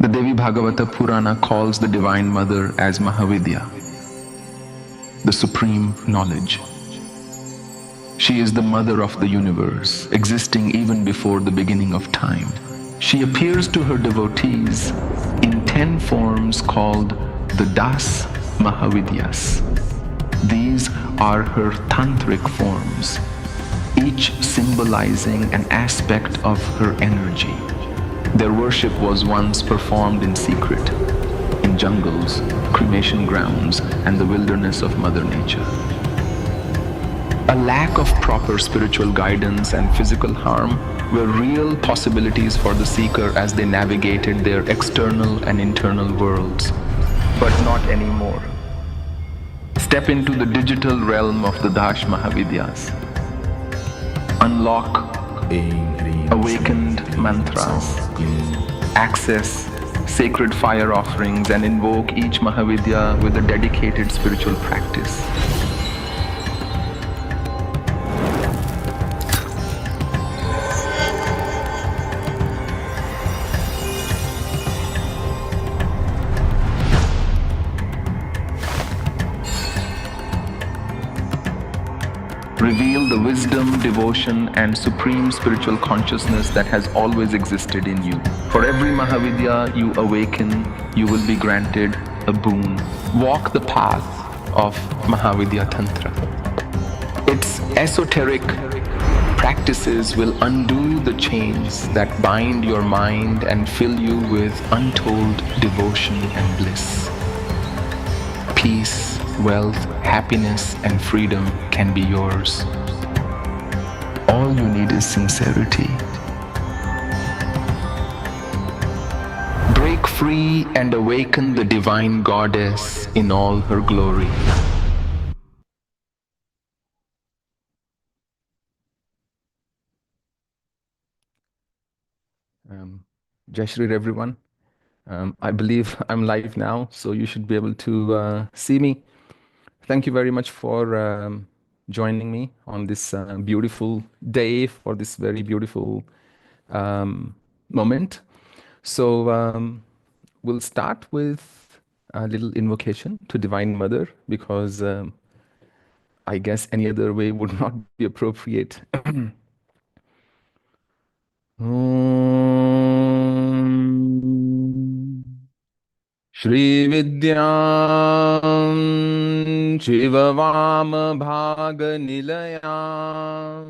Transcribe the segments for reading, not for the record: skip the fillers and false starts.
The Devi Bhagavata Purana calls the Divine Mother as Mahavidya, the supreme knowledge. She is the mother of the universe, existing even before the beginning of time. She appears to her devotees in 10 forms called the Das Mahavidyas. These are her tantric forms, each symbolizing an aspect of her energy. Their worship was once performed in secret, in jungles, cremation grounds, and the wilderness of Mother Nature. A lack of proper spiritual guidance and physical harm were real possibilities for the seeker as they navigated their external and internal worlds, but not anymore. Step into the digital realm of the Dash Mahavidyas. Unlock awakened mantras, access sacred fire offerings, and invoke each Mahavidya with a dedicated spiritual practice. Reveal the wisdom, devotion, and supreme spiritual consciousness that has always existed in you. For every Mahavidya you awaken, you will be granted a boon. Walk the path of Mahavidya Tantra. Its esoteric practices will undo the chains that bind your mind and fill you with untold devotion and bliss. Peace, wealth, happiness, and freedom can be yours. All you need is sincerity. Break free and awaken the divine goddess in all her glory. Jai Shri everyone. I believe I'm live now, so you should be able to see me. Thank you very much for joining me on this beautiful day for this very beautiful moment. So we'll start with a little invocation to Divine Mother because I guess any other way would not be appropriate. श्रीविद्यां शिववामभागनिलयां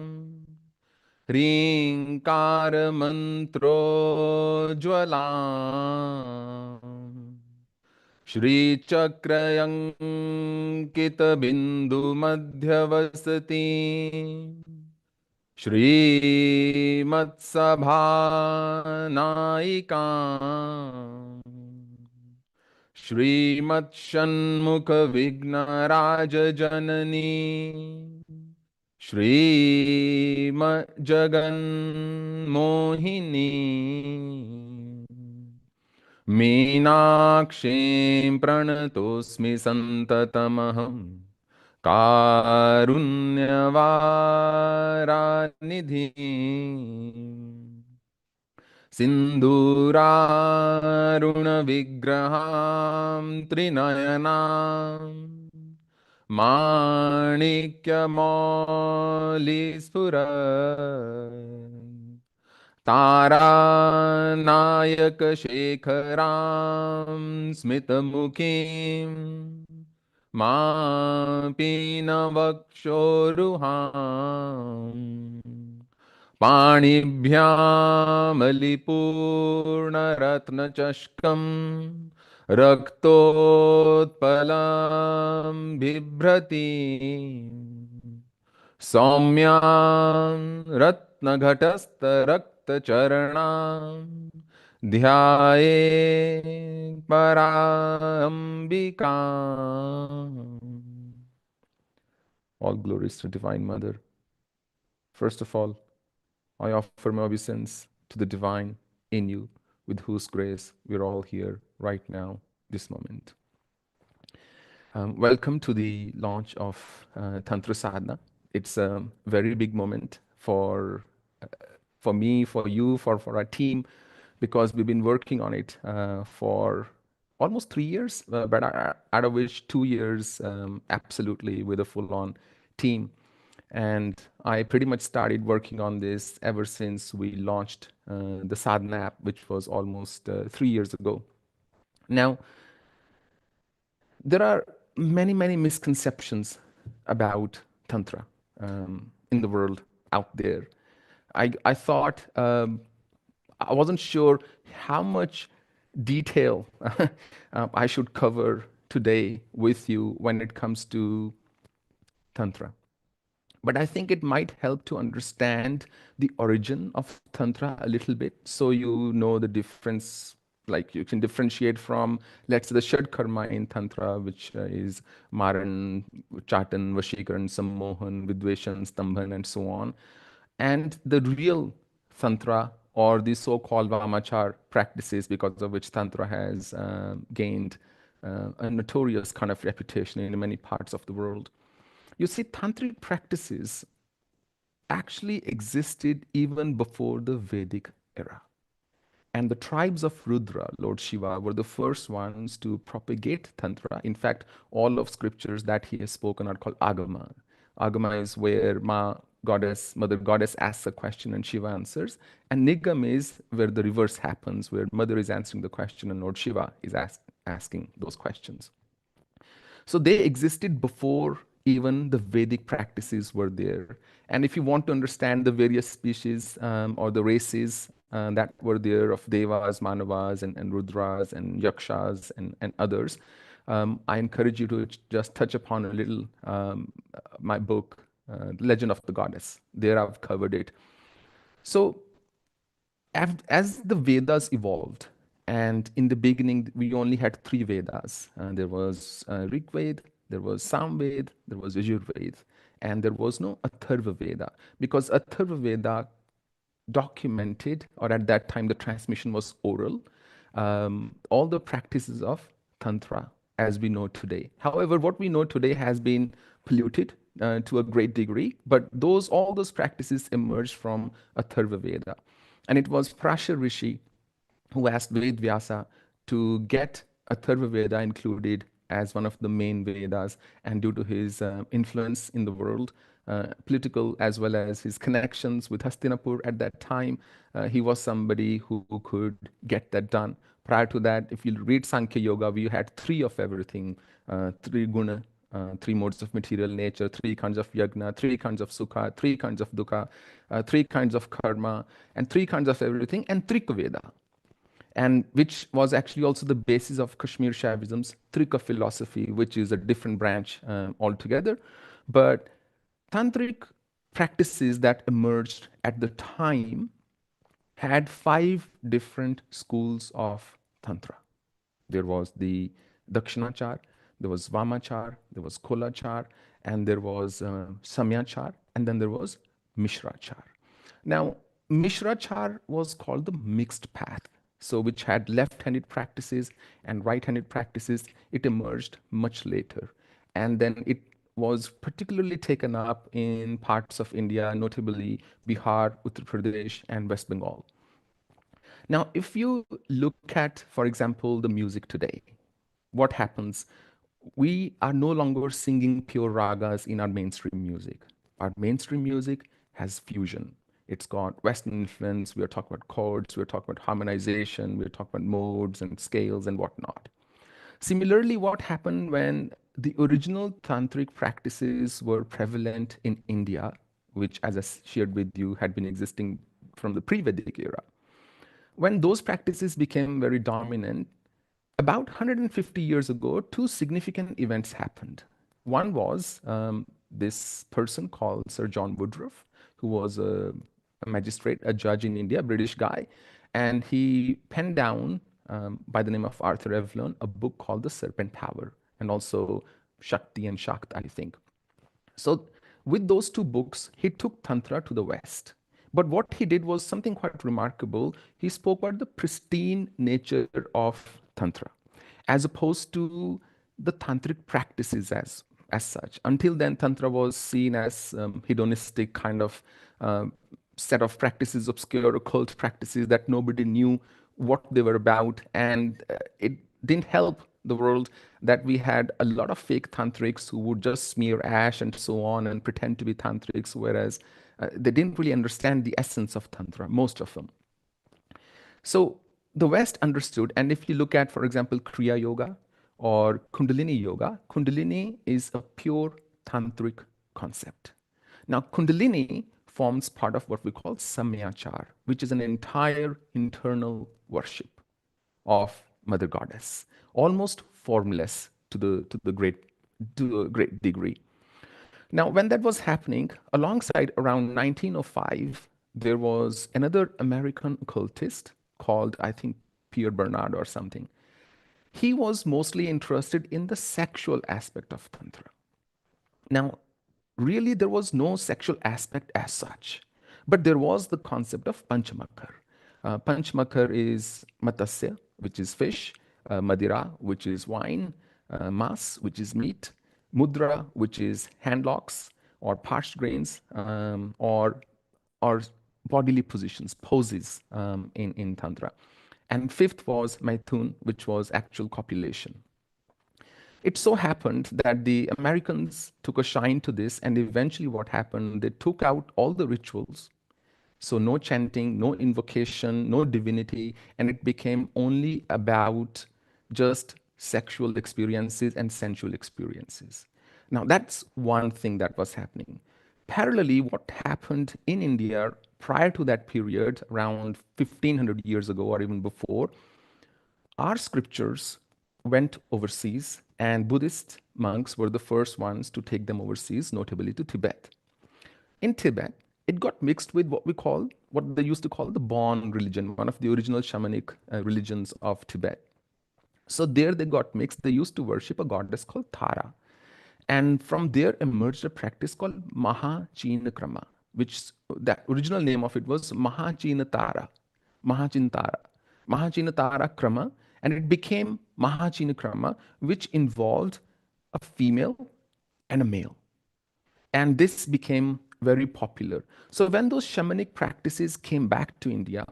ह्रीङ्कारमन्त्रोज्ज्वलां श्रीचक्रयङ्कितबिन्दुमध्यवसतीं श्रीमत्सभानायिकाम् श्रीमत्षण्मुखविघ्नराजजननी श्रीमज्जगन्मोहिनी मीनाक्षीं प्रणतोऽस्मि सन्ततमहं कारुण्यवारानिधिम् सिन्दूरारुणविग्रहां त्रिनयनां तारानायकशेखरां स्मितमुखीं पीनवक्षोरुहाम् पाणिभ्यामलिपूर्णरत्नचषकं रक्तोत्पलं बिभ्रतीं सौम्यां रत्नघटस्थरक्तचरणां ध्यायेत् पराम्बिकाम्. All glories to Divine Mother. First of all, I offer my obeisance to the divine in you, with whose grace we're all here right now, this moment. Welcome to the launch of Tantra Sadhana. It's a very big moment for me, for you, for our team because we've been working on it for almost 3 years, but out of which 2 years absolutely with a full-on team. And I pretty much started working on this ever since we launched the Sadhana app, which was almost 3 years ago. Now, there are many, many misconceptions about Tantra in the world out there. I thought I wasn't sure how much detail I should cover today with you when it comes to Tantra. But I think it might help to understand the origin of Tantra a little bit so you know the difference. Like you can differentiate from, let's say, the Shad Karma in Tantra, which is Maran, Chatan, Vashikaran, Sammohan, Vidveshan, Stambhan, and so on, and the real Tantra or the so-called Vamachar practices, because of which Tantra has gained a notorious kind of reputation in many parts of the world. You see, tantric practices actually existed even before the Vedic era. And the tribes of Rudra, Lord Shiva, were the first ones to propagate Tantra. In fact, all of scriptures that he has spoken are called Agama. Agama is where Mother Goddess asks a question and Shiva answers. And Nigam is where the reverse happens, where Mother is answering the question and Lord Shiva is asking those questions. So they existed before even the Vedic practices were there. And if you want to understand the various species or the races that were there of Devas, Manavas, and Rudras, and Yakshas, and others, I encourage you to just touch upon a little my book, Legend of the Goddess. There I've covered it. So as the Vedas evolved, and in the beginning we only had three Vedas. There was Rig Veda, there was Samved, there was Yajurved, and there was no Atharva Veda, because Atharva Veda documented, or at that time the transmission was oral, all the practices of Tantra as we know today. However, what we know today has been polluted to a great degree, but all those practices emerged from Atharva Veda. And it was Prashar Rishi who asked Ved Vyasa to get Atharva Veda included as one of the main Vedas. And due to his influence in the world, political as well as his connections with Hastinapur at that time, he was somebody who could get that done. Prior to that, if you read Sankhya Yoga, we had three of everything, three guna, three modes of material nature, three kinds of yagna, three kinds of sukha, three kinds of dukkha, three kinds of karma, and three kinds of everything, and Trika Veda, and which was actually also the basis of Kashmir Shaivism's Trika philosophy, which is a different branch altogether. But tantric practices that emerged at the time had five different schools of Tantra. There was the Dakshinachar, there was Vamachar, there was Kolachar, and there was Samyachar, and then there was Mishrachar. Now, Mishrachar was called the mixed path, so which had left-handed practices and right-handed practices. It emerged much later, and then it was particularly taken up in parts of India, notably Bihar, Uttar Pradesh, and West Bengal. Now, if you look at, for example, the music today, what happens? We are no longer singing pure ragas in our mainstream music. Our mainstream music has fusion. It's got Western influence. We are talking about chords. We are talking about harmonization. We are talking about modes and scales and whatnot. Similarly, what happened when the original tantric practices were prevalent in India, which, as I shared with you, had been existing from the pre-Vedic era? When those practices became very dominant, about 150 years ago, two significant events happened. One was this person called Sir John Woodruff, who was a magistrate, a judge in India, a British guy, and he penned down, by the name of Arthur Evelyn, a book called The Serpent Tower, and also Shakti and Shakt, I think. So with those two books, he took Tantra to the West. But what he did was something quite remarkable. He spoke about the pristine nature of Tantra, as opposed to the tantric practices as such. Until then, Tantra was seen as hedonistic kind of set of practices, obscure occult practices that nobody knew what they were about, and it didn't help the world that we had a lot of fake tantrics who would just smear ash and so on and pretend to be tantrics, whereas they didn't really understand the essence of tantra, most of them. So the West understood, and if you look at, for example, Kriya Yoga or Kundalini Yoga, Kundalini is a pure tantric concept. Now, Kundalini forms part of what we call Samyachar, which is an entire internal worship of Mother Goddess, almost formless to a great degree. Now, when that was happening, alongside around 1905, there was another American occultist called, I think, Pierre Bernard or something. He was mostly interested in the sexual aspect of Tantra. Now, really, there was no sexual aspect as such, but there was the concept of Panchamakar. Panchamakar is Matasya, which is fish, Madira, which is wine, Mas, which is meat, Mudra, which is handlocks or parched grains, or bodily positions, poses in Tantra. And fifth was Maithun, which was actual copulation. It so happened that the Americans took a shine to this, and eventually, what happened, they took out all the rituals. So, no chanting, no invocation, no divinity, and it became only about just sexual experiences and sensual experiences. Now, that's one thing that was happening. Parallelly, what happened in India prior to that period, around 1500 years ago or even before, our scriptures went overseas, and Buddhist monks were the first ones to take them overseas, notably to Tibet. In Tibet, it got mixed with what they used to call the Bon religion, one of the original shamanic religions of Tibet. So there they got mixed. They used to worship a goddess called Tara. And from there emerged a practice called Mahachinakrama, which the original name of it was Mahachinatara, Mahachinatara, Mahachinatara Krama, and it became Mahachinakrama, which involved a female and a male. And this became very popular. So when those shamanic practices came back to India,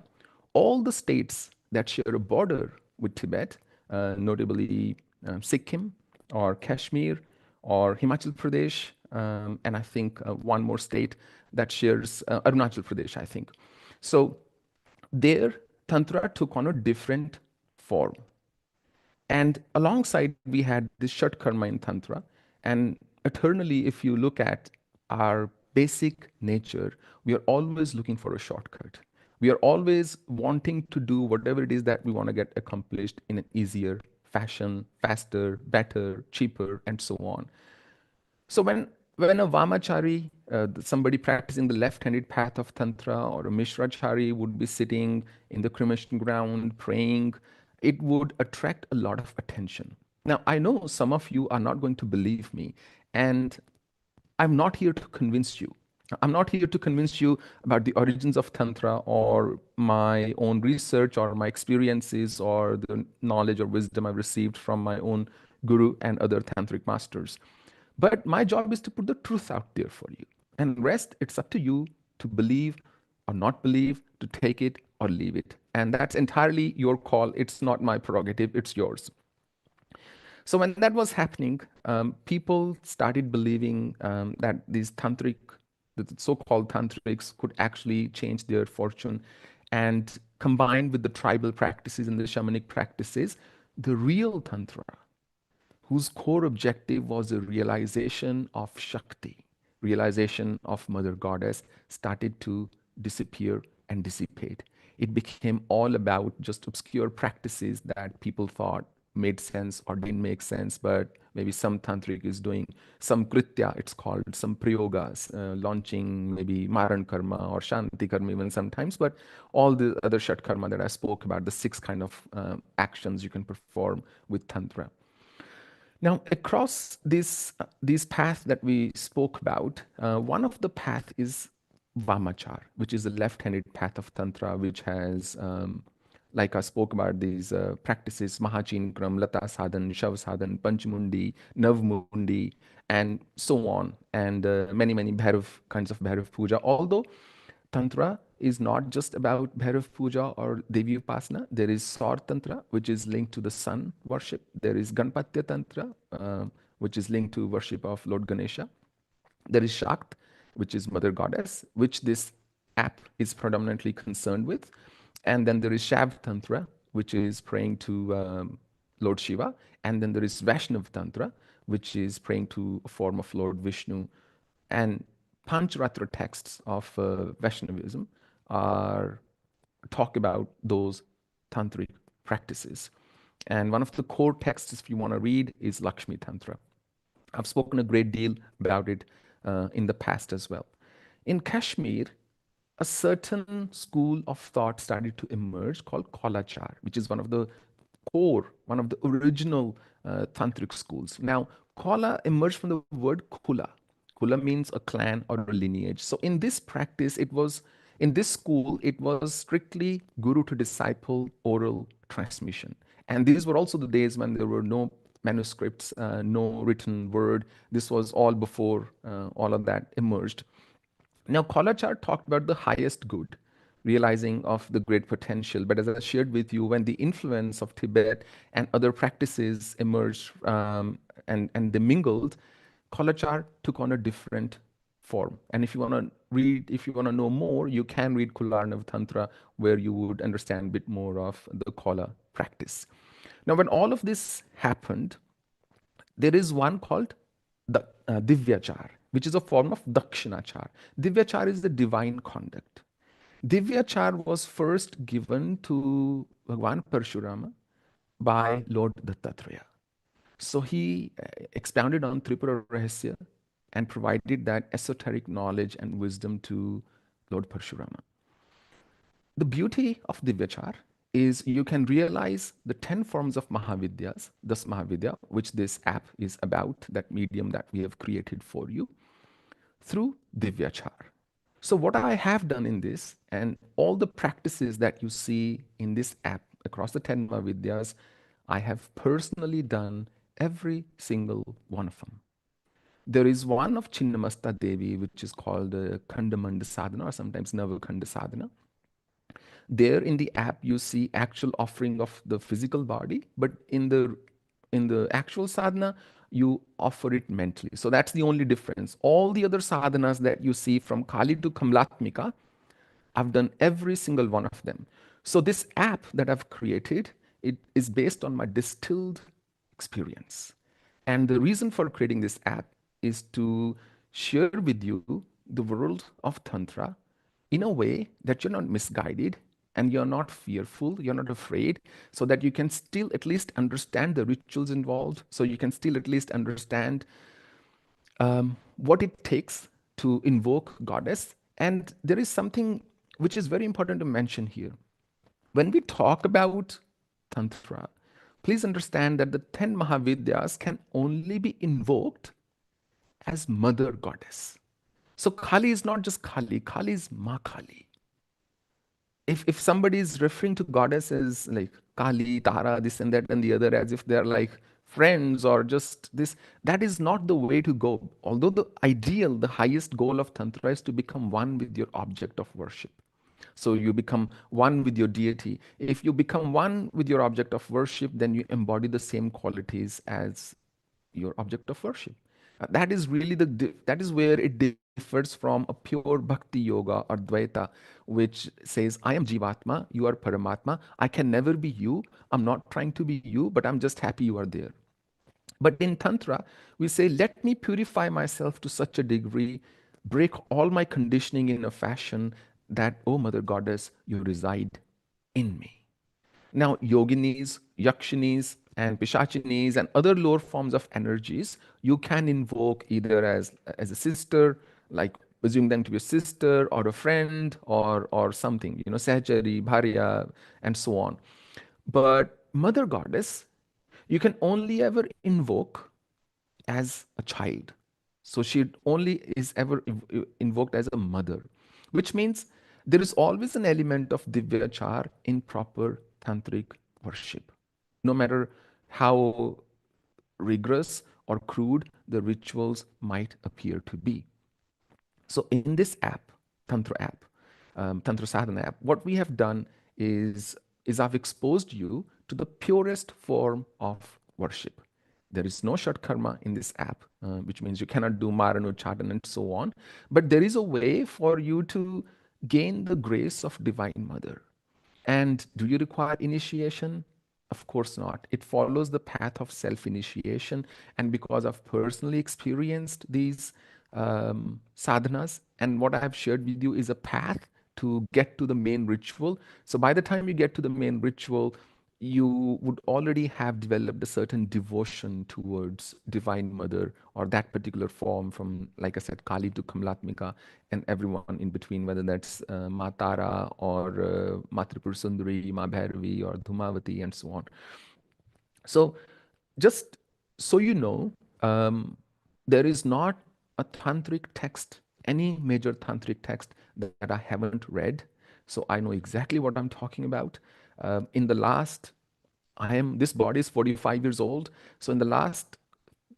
all the states that share a border with Tibet, notably Sikkim or Kashmir or Himachal Pradesh, and I think one more state that shares Arunachal Pradesh, I think. So there, Tantra took on a different form. And alongside, we had this Shat Karma in Tantra. And eternally, if you look at our basic nature, we are always looking for a shortcut. We are always wanting to do whatever it is that we want to get accomplished in an easier fashion, faster, better, cheaper, and so on. So when a Vamachari, somebody practicing the left-handed path of Tantra, or a Mishrachari would be sitting in the cremation ground praying, it would attract a lot of attention. Now, I know some of you are not going to believe me, and I'm not here to convince you. I'm not here to convince you about the origins of Tantra or my own research or my experiences or the knowledge or wisdom I've received from my own guru and other tantric masters. But my job is to put the truth out there for you. And rest, it's up to you to believe or not believe, to take it or leave it. And that's entirely your call. It's not my prerogative, it's yours. So when that was happening, people started believing that these tantric, the so-called tantrics, could actually change their fortune. And combined with the tribal practices and the shamanic practices, the real tantra, whose core objective was the realization of Shakti, realization of Mother Goddess, started to disappear and dissipate. It became all about just obscure practices that people thought made sense or didn't make sense, but maybe some tantric is doing some kritya, it's called, some prayogas, launching maybe maran karma or shanti karma even sometimes, but all the other shat karma that I spoke about, the six kind of actions you can perform with tantra. Now, across these paths that we spoke about, one of the path is Vamachar, which is the left-handed path of Tantra, which has, like I spoke about, these practices, Mahachinkram, Lata Sadhan, Shav Sadhan, Panchmundi, Navmundi, and so on, and many, many Bhairav, kinds of Bhairav Puja. Although Tantra is not just about Bhairav Puja or Devi Upasana. There is Saur Tantra, which is linked to the sun worship. There is Ganpatya Tantra, which is linked to worship of Lord Ganesha. There is Shakt, which is Mother Goddess, which this app is predominantly concerned with. And then there is Shav Tantra, which is praying to Lord Shiva. And then there is Vaishnav Tantra, which is praying to a form of Lord Vishnu. And Pancharatra texts of Vaishnavism are talk about those tantric practices. And one of the core texts, if you want to read, is Lakshmi Tantra. I've spoken a great deal about it in the past as well. In Kashmir, a certain school of thought started to emerge called Kolachar, which is one of the core, one of the original tantric schools. Now, Kola emerged from the word Kula. Kula means a clan or a lineage. So in this practice, in this school, it was strictly guru to disciple oral transmission. And these were also the days when there were no manuscripts, no written word. This was all before all of that emerged. Now, Kolachar talked about the highest good, realizing of the great potential. But as I shared with you, when the influence of Tibet and other practices emerged and they mingled, Kolachar took on a different form. And if you want to read, if you want to know more, you can read Kularnav Tantra, where you would understand a bit more of the Kola practice. Now, when all of this happened, there is one called the Divyachar, which is a form of Dakshinachar. Divyachar is the divine conduct. Divyachar was first given to Bhagwan Parshurama by Lord Dattatreya. So he expounded on Tripura Rahasya and provided that esoteric knowledge and wisdom to Lord Parshurama. The beauty of Divyachar is you can realize the 10 forms of Mahavidyas, thus Mahavidya, which this app is about, that medium that we have created for you, through Divyachar. So what I have done in this, and all the practices that you see in this app across the 10 Mahavidyas, I have personally done every single one of them. There is one of Chinnamasta Devi, which is called Khandamanda Sadhana, or sometimes Navakhanda Sadhana. There in the app, you see actual offering of the physical body, but in the actual sadhana, you offer it mentally. So that's the only difference. All the other sadhanas that you see from Kali to Kamlatmika, I've done every single one of them. So this app that I've created, it is based on my distilled experience. And the reason for creating this app is to share with you the world of Tantra in a way that you're not misguided and you're not fearful, you're not afraid, so that you can still at least understand the rituals involved, so you can still at least understand what it takes to invoke goddess. And there is something which is very important to mention here. When we talk about Tantra, please understand that the 10 Mahavidyas can only be invoked as Mother Goddess. So Kali is not just Kali, Kali is Ma Kali. If somebody is referring to goddess as like Kali, Tara, this and that and the other, as if they're like friends or just this, that is not the way to go. Although the ideal, the highest goal of Tantra is to become one with your object of worship. So you become one with your deity. If you become one with your object of worship, then you embody the same qualities as your object of worship. That is really that is where it differs from a pure bhakti yoga or dvaita, which says, I am Jivatma, you are Paramatma, I can never be you, I'm not trying to be you, but I'm just happy you are there. But in Tantra, we say, let me purify myself to such a degree, break all my conditioning in a fashion that, oh Mother Goddess, you reside in me. Now, yoginis, yakshinis, and pishachinis, and other lower forms of energies, you can invoke either as a sister, like assume them to be a sister or a friend or something, Sahachari, Bharya, and so on. But Mother Goddess, you can only ever invoke as a child. So she only is ever invoked as a mother, which means there is always an element of divyachar in proper tantric worship, no matter how rigorous or crude the rituals might appear to be. So in this app, Tantra app, Tantra Sadhana App, what we have done is I've exposed you to the purest form of worship. There is no short karma in this app, which means you cannot do Maranuchatan and so on. But there is a way for you to gain the grace of Divine Mother. And do you require initiation? Of course not. It follows the path of self initiation. And because I've personally experienced these sadhanas, and what I have shared with you is a path to get to the main ritual. So by the time you get to the main ritual, you would already have developed a certain devotion towards Divine Mother or that particular form from, like I said, Kali to Kamlatmika and everyone in between, whether that's Matara or Matripur Sundari, Ma Bhairavi or Dhumavati and so on. So just so you know, there is not a tantric text, any major tantric text that I haven't read. So I know exactly what I'm talking about. In the last, this body is 45 years old. So in the last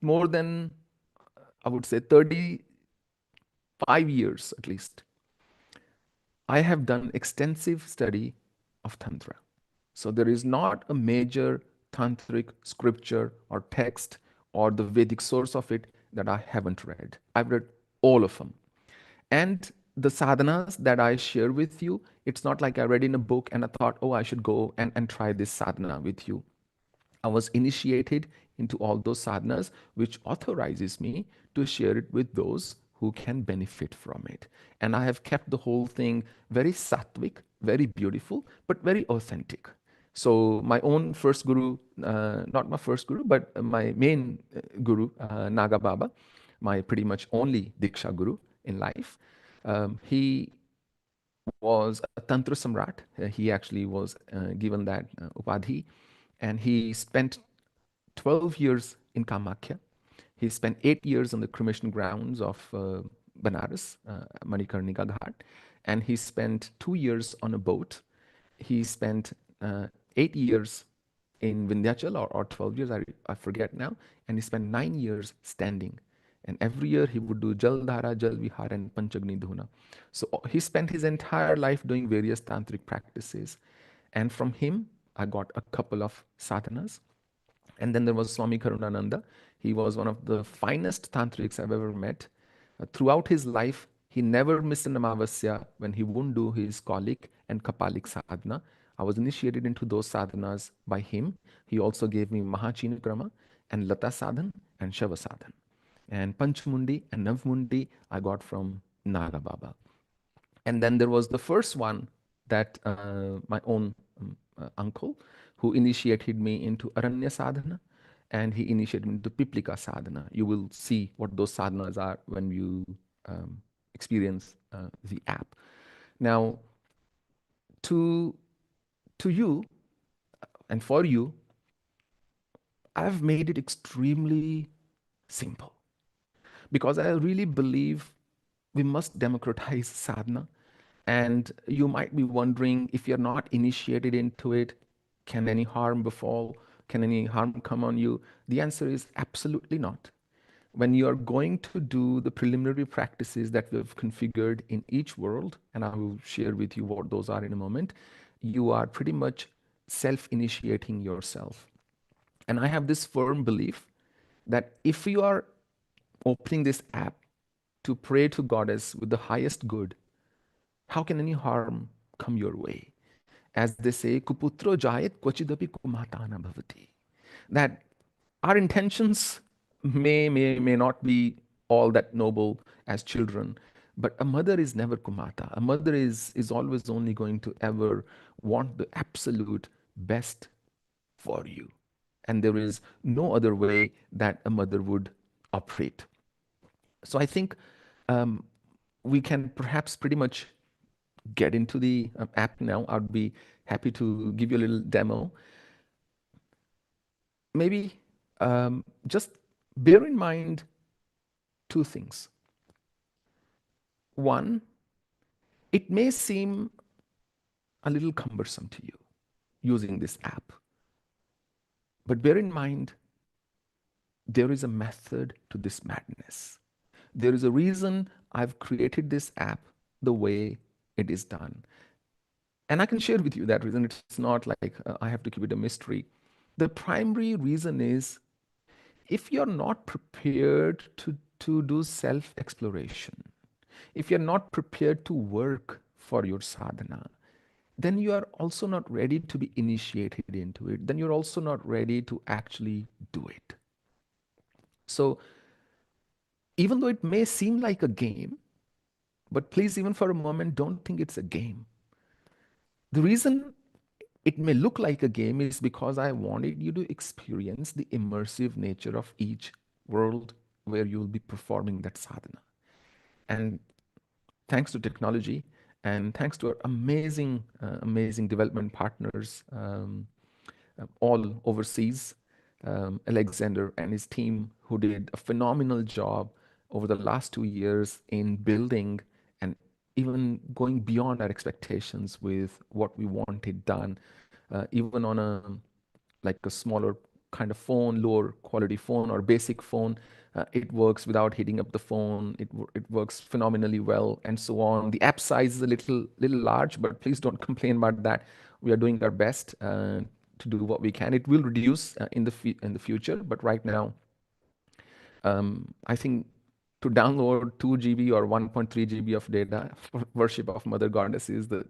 more than, I would say 35 years at least, I have done extensive study of Tantra. So there is not a major tantric scripture or text or the Vedic source of it that I haven't read. I've read all of them. And the sadhanas that I share with you, it's not like I read in a book and I thought, oh, I should go and try this sadhana with you. I was initiated into all those sadhanas, which authorizes me to share it with those who can benefit from it. And I have kept the whole thing very sattvic, very beautiful, but very authentic. So my own first guru, not my first guru, but my main guru, Naga Baba, my pretty much only Diksha guru in life, he was a Tantra Samrat. He actually was given that upadhi. And he spent 12 years in Kamakhya. He spent 8 years on the cremation grounds of Banaras, Manikarnika Ghat. And he spent 2 years on a boat. He spent 8 years in Vindhyachal, or 12 years, I forget now. And he spent 9 years standing. And every year he would do Jaldhara, Jal Vihar, and Panchagni Dhuna. So he spent his entire life doing various tantric practices. And from him, I got a couple of sadhanas. And then there was Swami Karunananda. He was one of the finest tantrics I've ever met. Throughout his life, he never missed an Amavasya when he wouldn't do his Kaulik and Kapalik sadhana. I was initiated into those sadhanas by him. He also gave me Mahachinakrama and Lata sadhan and Shava sadhan. And Panchmundi and Navmundi I got from Naga Baba. And then there was the first one that my own uncle, who initiated me into Aranya Sadhana, and he initiated me into Piplika Sadhana. You will see what those sadhanas are when you experience the app. Now, to you and for you, I've made it extremely simple because I really believe we must democratize sadhana. And you might be wondering, if you're not initiated into it, can any harm befall? Can any harm come on you? The answer is absolutely not. When you are going to do the preliminary practices that we've configured in each world, and I will share with you what those are in a moment, you are pretty much self-initiating yourself. And I have this firm belief that if you are opening this app to pray to Goddess with the highest good, how can any harm come your way? As they say, kuputro jayat kvachidapi kumatana bhavati. That our intentions may not be all that noble as children, but a mother is never kumata. A mother is always only going to ever want the absolute best for you. And there is no other way that a mother would operate. So I think we can perhaps pretty much get into the app now. I'd be happy to give you a little demo. Maybe just bear in mind two things. One, it may seem a little cumbersome to you using this app, but bear in mind there is a method to this madness. There is a reason I've created this app the way it is done. And I can share with you that reason. It's not like I have to keep it a mystery. The primary reason is if you're not prepared to do self exploration, if you're not prepared to work for your sadhana, then you are also not ready to be initiated into it. Then you're also not ready to actually do it. So, even though it may seem like a game, but please, even for a moment, don't think it's a game. The reason it may look like a game is because I wanted you to experience the immersive nature of each world where you'll be performing that sadhana. And thanks to technology and thanks to our amazing development partners, all overseas, Alexander and his team, who did a phenomenal job over the last 2 years in building and even going beyond our expectations with what we wanted done, even on a like a smaller kind of phone, lower quality phone or basic phone. It works without heating up the phone. It works phenomenally well, and so on. The app size is a little large, but please don't complain about that. We are doing our best to do what we can. It will reduce in the future, but right now, I think to download 2 GB or 1.3 GB of data for worship of Mother Goddess is the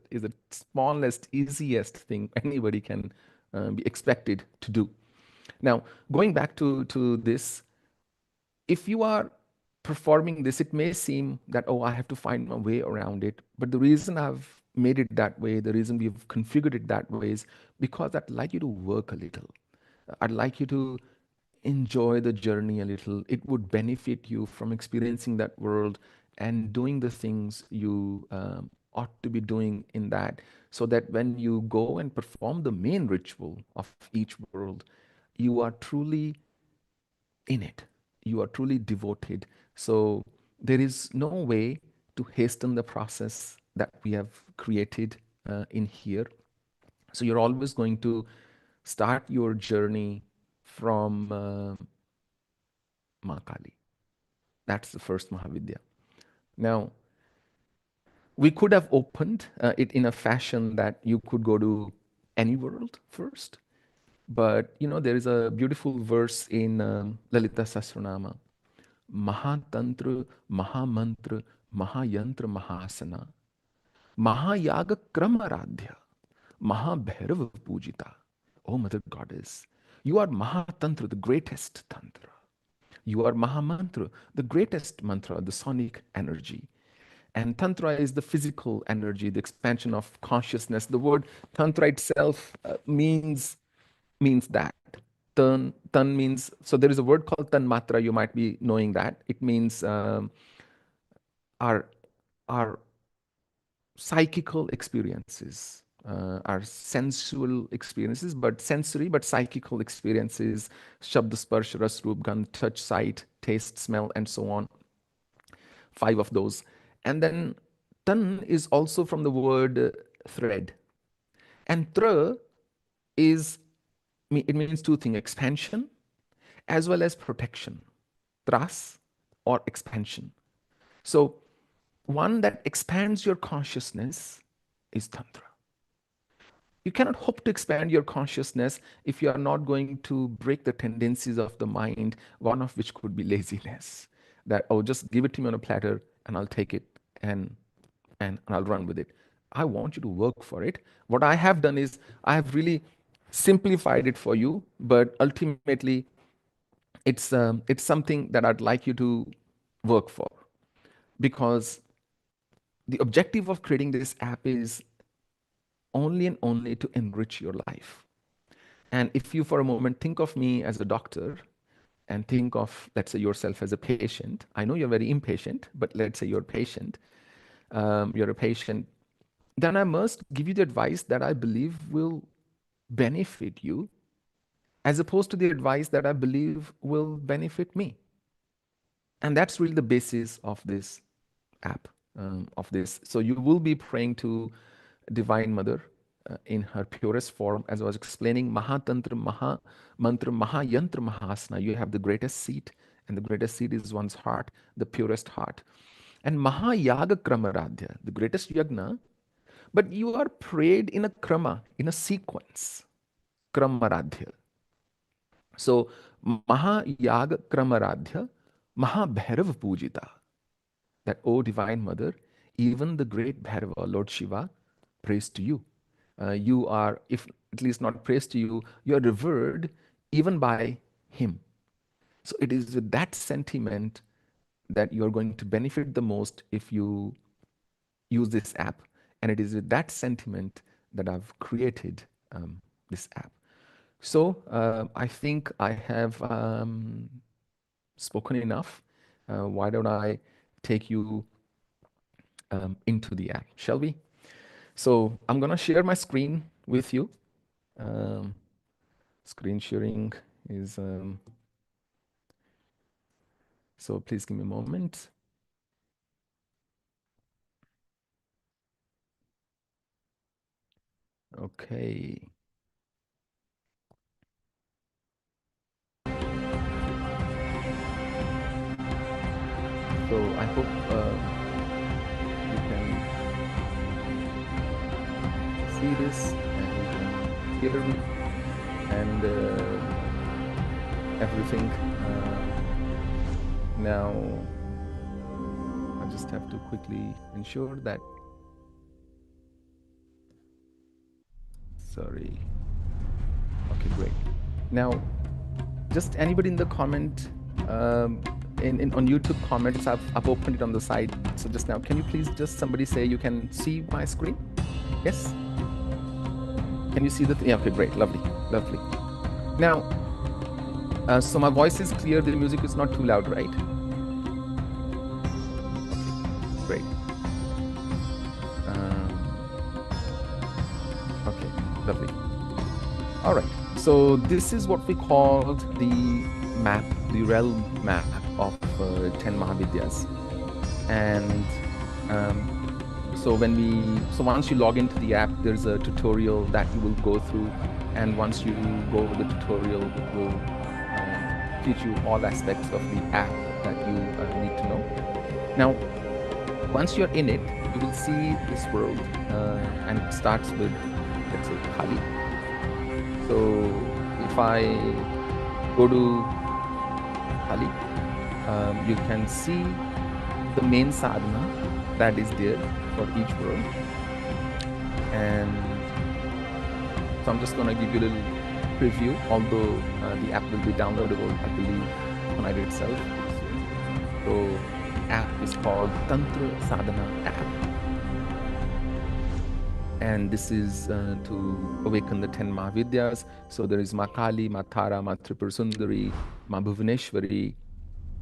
smallest, easiest thing anybody can be expected to do. Now, going back to this, if you are performing this, it may seem that, oh, I have to find my way around it. But the reason I've made it that way, the reason we've configured it that way is because I'd like you to work a little. I'd like you to enjoy the journey a little. It would benefit you from experiencing that world and doing the things you ought to be doing in that, so that when you go and perform the main ritual of each world, you are truly in it. You are truly devoted. So there is no way to hasten the process that we have created in here. So you're always going to start your journey from Ma Kali. That's the first Mahavidya. Now, we could have opened it in a fashion that you could go to any world first. But, there is a beautiful verse in Lalita Sahasranama. Mahatantra, Mahamantra, Mahayantra, Mahasana, Mahayaga Kramaradhya, Mahabhairava Pujita. Oh, Mother Goddess, you are Mahatantra, the greatest Tantra. You are Mahamantra, the greatest mantra, the sonic energy. And Tantra is the physical energy, the expansion of consciousness. The word Tantra itself means that. Tan means, so there is a word called Tan Matra, you might be knowing that. It means our, our psychical experiences, our sensual experiences, but sensory, but psychical experiences, Shabda, Sparsh, Ras, Roop, Gandh, touch, sight, taste, smell, and so on. 5 of those. And then Tan is also from the word thread. And Tra it means 2 things, expansion as well as protection, tras or expansion. So one that expands your consciousness is Tantra. You cannot hope to expand your consciousness if you are not going to break the tendencies of the mind, one of which could be laziness. That, oh, just give it to me on a platter and I'll take it and I'll run with it. I want you to work for it. What I have done is I have really simplified it for you, but ultimately it's something that I'd like you to work for, because the objective of creating this app is only and only to enrich your life. And if you for a moment think of me as a doctor and think of, let's say, yourself as a patient. I know you're very impatient, but let's say you're a patient. Then I must give you the advice that I believe will benefit you, as opposed to the advice that I believe will benefit me. And that's really the basis of this app, of this. So you will be praying to Divine Mother in her purest form. As I was explaining, Mahatantra, Maha Mantra, Mahayantra, Mahasana. You have the greatest seat, and the greatest seat is one's heart, the purest heart. And Mahayaga Kramaradhya, the greatest yagna, but you are prayed in a krama, in a sequence, kramaradhya. So Mahayaga kramaradhya, Mahabhairav pujita. That, O Divine Mother, even the great Bhairava, Lord Shiva, prays to you. You are, if at least not prays to you, you are revered even by him. So it is with that sentiment that you're going to benefit the most if you use this app. And it is with that sentiment that I've created this app. So I think I have spoken enough. Why don't I take you into the app, shall we? So I'm gonna share my screen with you. Screen sharing is, so please give me a moment. Okay. So I hope you can see this and you can hear me and everything. Now I just have to quickly ensure that, sorry. Okay, great. Now, just anybody in the comment, on YouTube comments, I've opened it on the side. So just now, can you please just somebody say you can see my screen? Yes? Can you see the, yeah, okay, great, lovely, lovely. Now, so my voice is clear, the music is not too loud, right? Okay, great. Okay, lovely. All right, so this is what we called the map, the realm map of 10 Mahavidyas. And so once you log into the app, there's a tutorial that you will go through. And once you go over the tutorial, it will teach you all aspects of the app that you need to know. Now, once you're in it, you will see this world, and it starts with, let's say, Kali. So if I go to Kali, you can see the main sadhana that is there for each world. And so I'm just going to give you a little preview, although the app will be downloadable, I believe, tonight itself. So the app is called Tantra Sadhana App. And this is to awaken the 10 Mahavidyas. So there is Ma Kali, Ma Tara, Ma Tripur Sundari, Ma Bhuvaneshwari.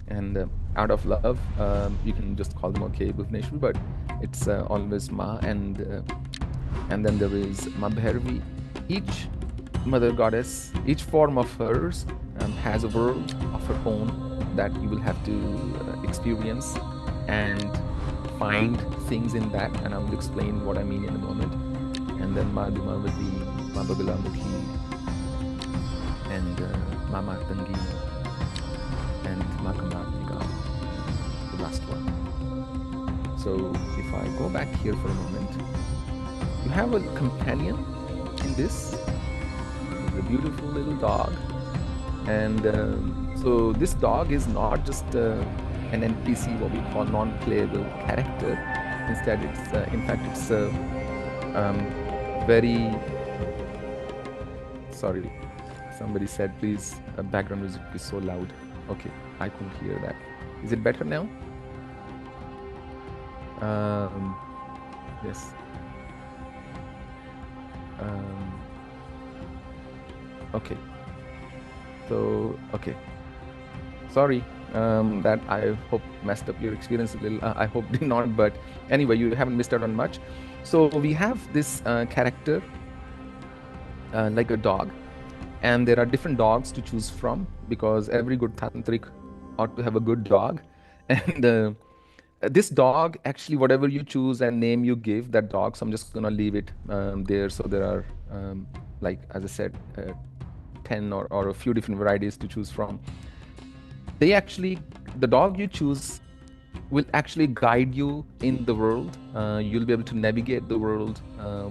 And out of love, you can just call them, okay, Bhuvaneshwari, but it's always Ma. And then there is Ma Bhairavi. Each mother goddess, each form of hers has a world of her own that you will have to experience and find things in that, and I will explain what I mean in a moment. And then Ma Dhumavati, Ma Bagalamukhi, and Ma Martangi, and Ma Kamarnika, the last one. So if I go back here for a moment, you have a companion in this, a beautiful little dog. And so this dog is not just an NPC, what we call non-playable character. Instead, it's in fact it's very, sorry, somebody said please background music is so loud. Okay, I couldn't hear that. Is it better now? Yes. Okay. So, okay. Sorry, that I hope messed up your experience a little. I hope did not, but anyway, you haven't missed out on much. So we have this character like a dog, and there are different dogs to choose from because every good tantric ought to have a good dog. And this dog, actually, whatever you choose and name you give that dog, so I'm just gonna leave it there. So there are, like as I said, 10 or a few different varieties to choose from. They actually, the dog you choose will actually guide you in the world. You'll be able to navigate the world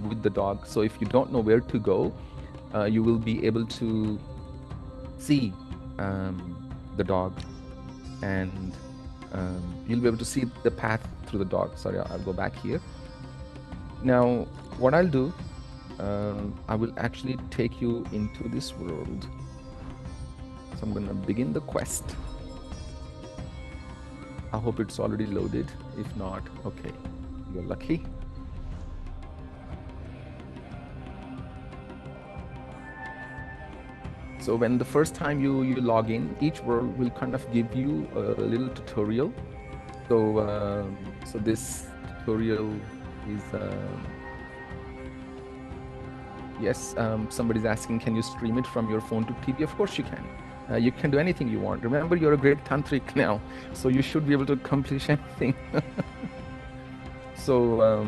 with the dog. So if you don't know where to go, you will be able to see the dog, and you'll be able to see the path through the dog. Sorry, I'll go back here. Now, what I'll do, I will actually take you into this world. So I'm going to begin the quest. I hope it's already loaded. If not, okay, you're lucky. So when the first time you log in, each world will kind of give you a little tutorial. So so this tutorial is yes, somebody's asking, can you stream it from your phone to TV? Of course you can. You can do anything you want. Remember, you're a great tantric now, so you should be able to accomplish anything. So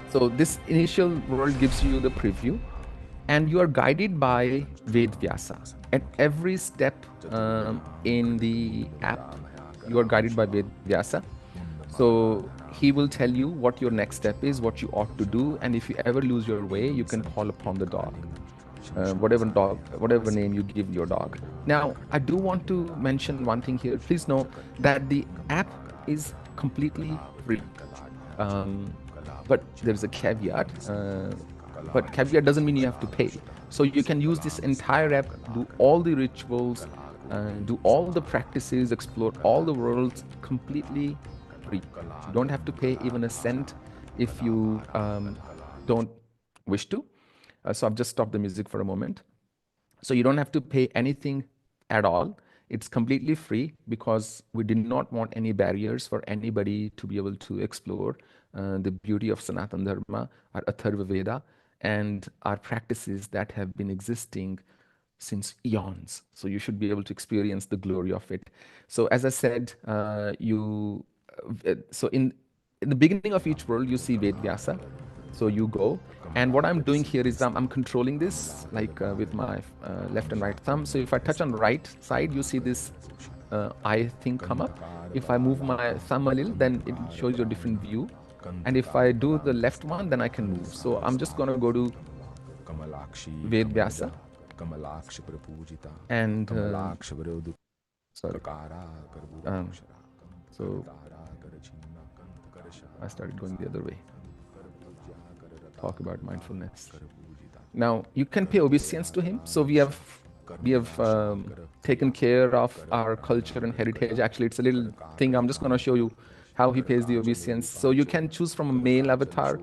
so this initial world gives you the preview, and you are guided by Vedyasa. At every step in the app, you are guided by Vedyasa. So he will tell you what your next step is, what you ought to do, and if you ever lose your way, you can call upon the dog. Whatever name you give your dog. Now, I do want to mention one thing here. Please know that the app is completely free. But there's a caveat. But caveat doesn't mean you have to pay. So you can use this entire app, do all the rituals, do all the practices, explore all the worlds completely free. You don't have to pay even a cent if you don't wish to. So I've just stopped the music for a moment. So you don't have to pay anything at all. It's completely free because we did not want any barriers for anybody to be able to explore the beauty of Sanatana Dharma, our Atharva Veda, and our practices that have been existing since eons. So you should be able to experience the glory of it. So as I said, so in the beginning of each world, you see Vedyasa. So you go, and what I'm doing here is I'm controlling this like with my left and right thumb. So if I touch on the right side, you see this eye thing come up. If I move my thumb a little, then it shows you a different view. And if I do the left one, then I can move. So I'm just going to go to Vedyasa. And sorry. So I started going the other way. Talk about mindfulness. Now you can pay obeisance to him. So we have taken care of our culture and heritage. Actually, it's a little thing. I'm just going to show you how he pays the obeisance. So you can choose from a male avatar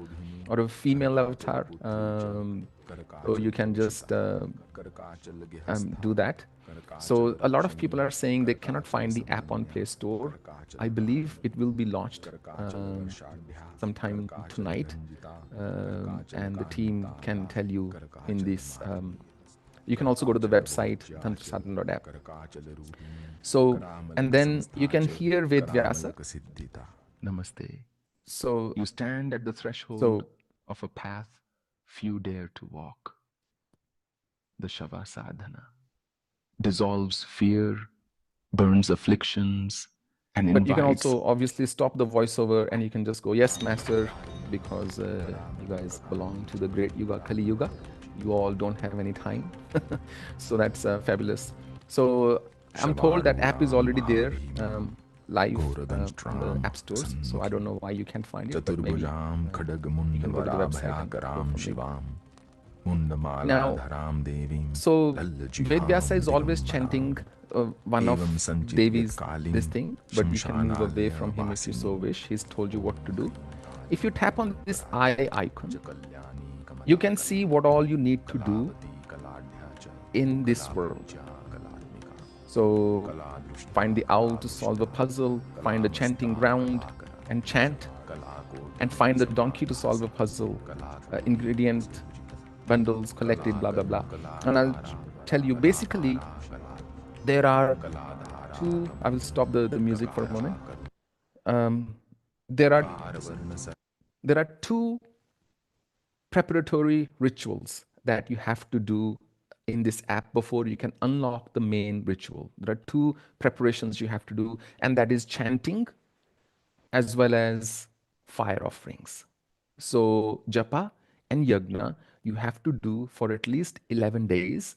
or a female avatar. So you can just do that. So a lot of people are saying they cannot find the app on Play Store. I believe it will be launched sometime tonight, and the team can tell you in this. You can also go to the website Tantra Sadhana App. So, and then you can hear Vedyasa. Namaste. So You stand at the threshold of a path few dare to walk. The Shava Sadhana dissolves fear, burns afflictions, and but you can invites. also obviously stop the voiceover and you can just go, yes, master, because you guys belong to the great Yuga, Kali Yuga. You all don't have any time. So that's fabulous. So I'm told that app is already there live on the app stores. So I don't know why you can't find it, but maybe you can go to the website and go from there. Now, so Vedyasa is always chanting one of Devi's this thing, but you can move away from him if you so wish. He's told you what to do. If you tap on this eye icon, you can see what all you need to do in this world. So find the owl to solve a puzzle, find a chanting ground and chant, and find the donkey to solve a puzzle, ingredient bundles collected, blah, blah, blah. And I'll tell you, basically, there are two, I will stop the music for a moment. There are two preparatory rituals that you have to do in this app before you can unlock the main ritual. There are two preparations you have to do, and that is chanting as well as fire offerings. So japa and yagna you have to do for at least 11 days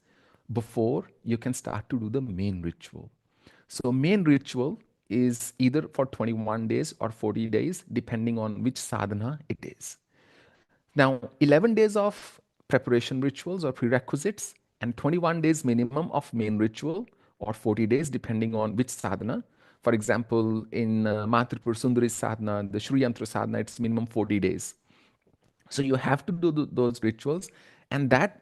before you can start to do the main ritual. So main ritual is either for 21 days or 40 days, depending on which sadhana it is. Now, 11 days of preparation rituals or prerequisites and 21 days minimum of main ritual or 40 days depending on which sadhana. For example, in Matripur Sundari sadhana, the Shri Yantra sadhana, it's minimum 40 days. So you have to do those rituals, and that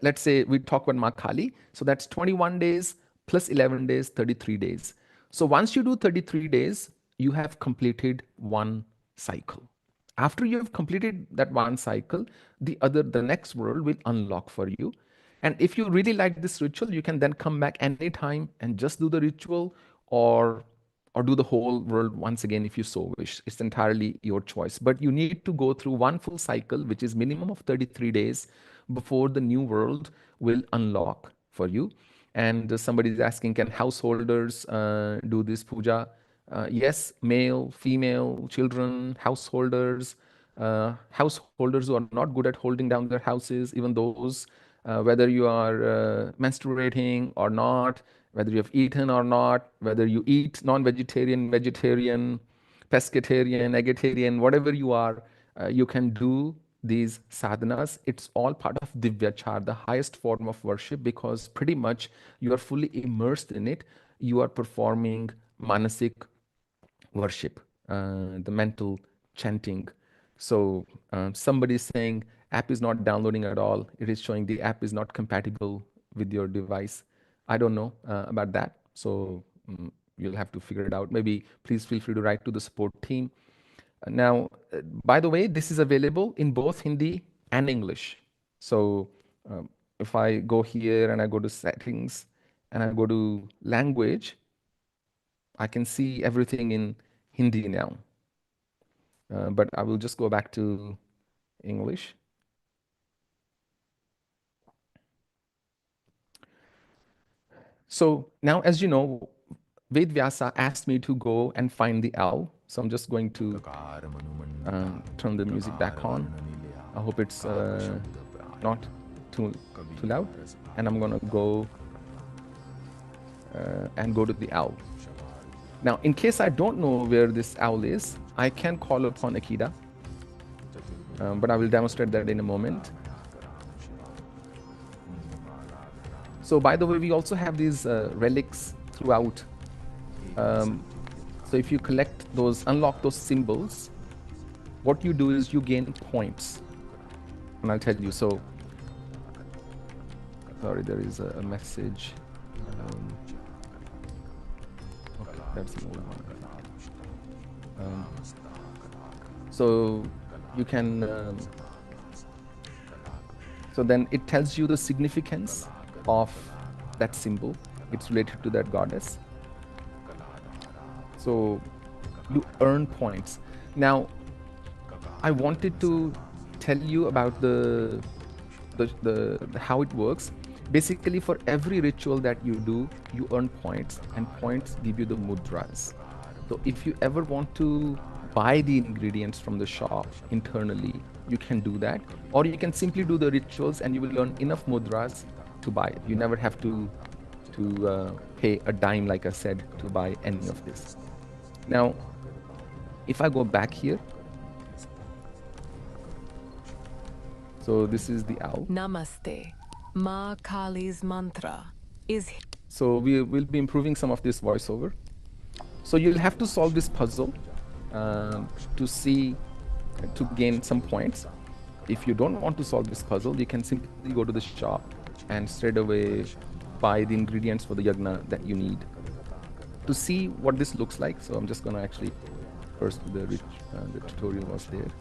let's say we talk about Ma Kali, so that's 21 days plus 11 days, 33 days. So once you do 33 days, you have completed one cycle. After you have completed that one cycle, the next world will unlock for you. And if you really like this ritual, you can then come back anytime and just do the ritual, or do the whole world once again if you so wish. It's entirely your choice. But you need to go through one full cycle, which is minimum of 33 days, before the new world will unlock for you. And somebody is asking, can householders do this puja? Yes, male, female, children, householders who are not good at holding down their houses, even those, whether you are menstruating or not, whether you have eaten or not, whether you eat non-vegetarian, vegetarian, pescatarian, eggetarian, whatever you are, you can do these sadhanas. It's all part of Divyachar, the highest form of worship, because pretty much you are fully immersed in it. You are performing manasik worship, the mental chanting. So somebody is saying app is not downloading at all. It is showing the app is not compatible with your device. I don't know about that. So you'll have to figure it out. Maybe please feel free to write to the support team. Now, by the way, this is available in both Hindi and English. So if I go here and I go to settings and I go to language, I can see everything in Hindi now. But I will just go back to English. So now, as you know, Vedvyasa asked me to go and find the owl. So I'm just going to turn the music back on. I hope it's not too loud. And I'm going to go and go to the owl. Now, in case I don't know where this owl is, I can call upon Akida. But I will demonstrate that in a moment. So by the way, we also have these relics throughout. So if you collect those, unlock those symbols, what you do is you gain points. And I'll tell you. So, sorry, there is a message. Okay, that's the old one. So you can, so then it tells you the significance of that symbol. It's related to that goddess. So you earn points. Now, I wanted to tell you about the how it works. Basically, for every ritual that you do, you earn points, and points give you the mudras. So if you ever want to buy the ingredients from the shop internally, you can do that. Or you can simply do the rituals and you will earn enough mudras to buy it. You never have to pay a dime, like I said, to buy any of this. Now, if I go back here, so this is the owl. Namaste. Ma Kali's mantra is... So we will be improving some of this voiceover. So you'll have to solve this puzzle to gain some points. If you don't want to solve this puzzle, you can simply go to the shop and straight away buy the ingredients for the yagna that you need. To see what this looks like, so I'm just going to actually first the tutorial was there.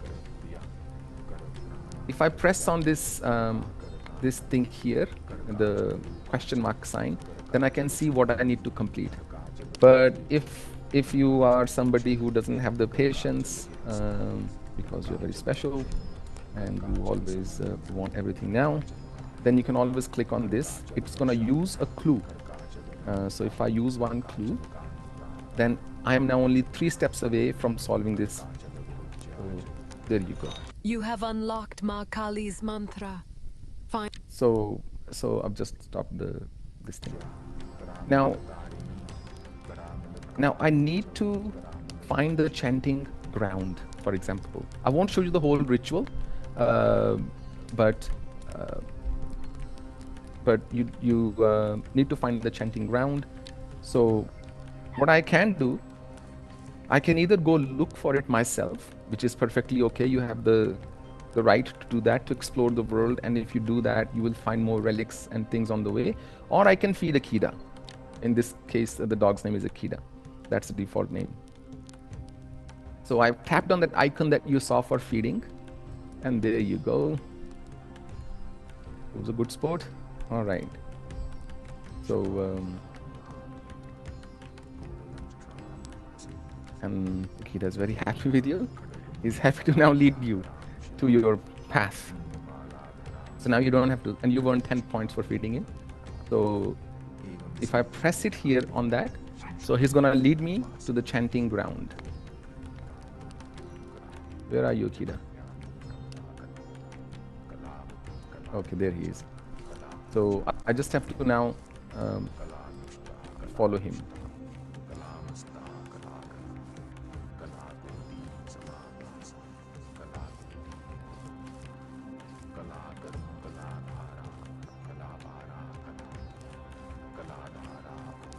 If I press on this this thing here, the question mark sign, then I can see what I need to complete. But if you are somebody who doesn't have the patience, because you're very special and you always want everything now, then you can always click on this. It's going to use a clue. So if I use one clue, then I am now only 3 steps away from solving this. So there you go. You have unlocked Ma Kali's mantra. Find So I've just stopped this thing. Now I need to find the chanting ground, for example. I won't show you the whole ritual, but you need to find the chanting ground. So what I can do, I can either go look for it myself, which is perfectly okay. You have the right to do that, to explore the world, and if you do that, you will find more relics and things on the way. Or I can feed a Kida. In this case, the dog's name is a Kida. That's the default name. So I've tapped on that icon that you saw for feeding, and there you go. It was a good sport. All right. So and Kida is very happy with you. He's happy to now lead you to your path. So now you don't have to, and you earn 10 points for feeding him. So if I press it here on that, so he's gonna lead me to the chanting ground. Where are you, Kida? Okay, there he is. So I just have to now follow him.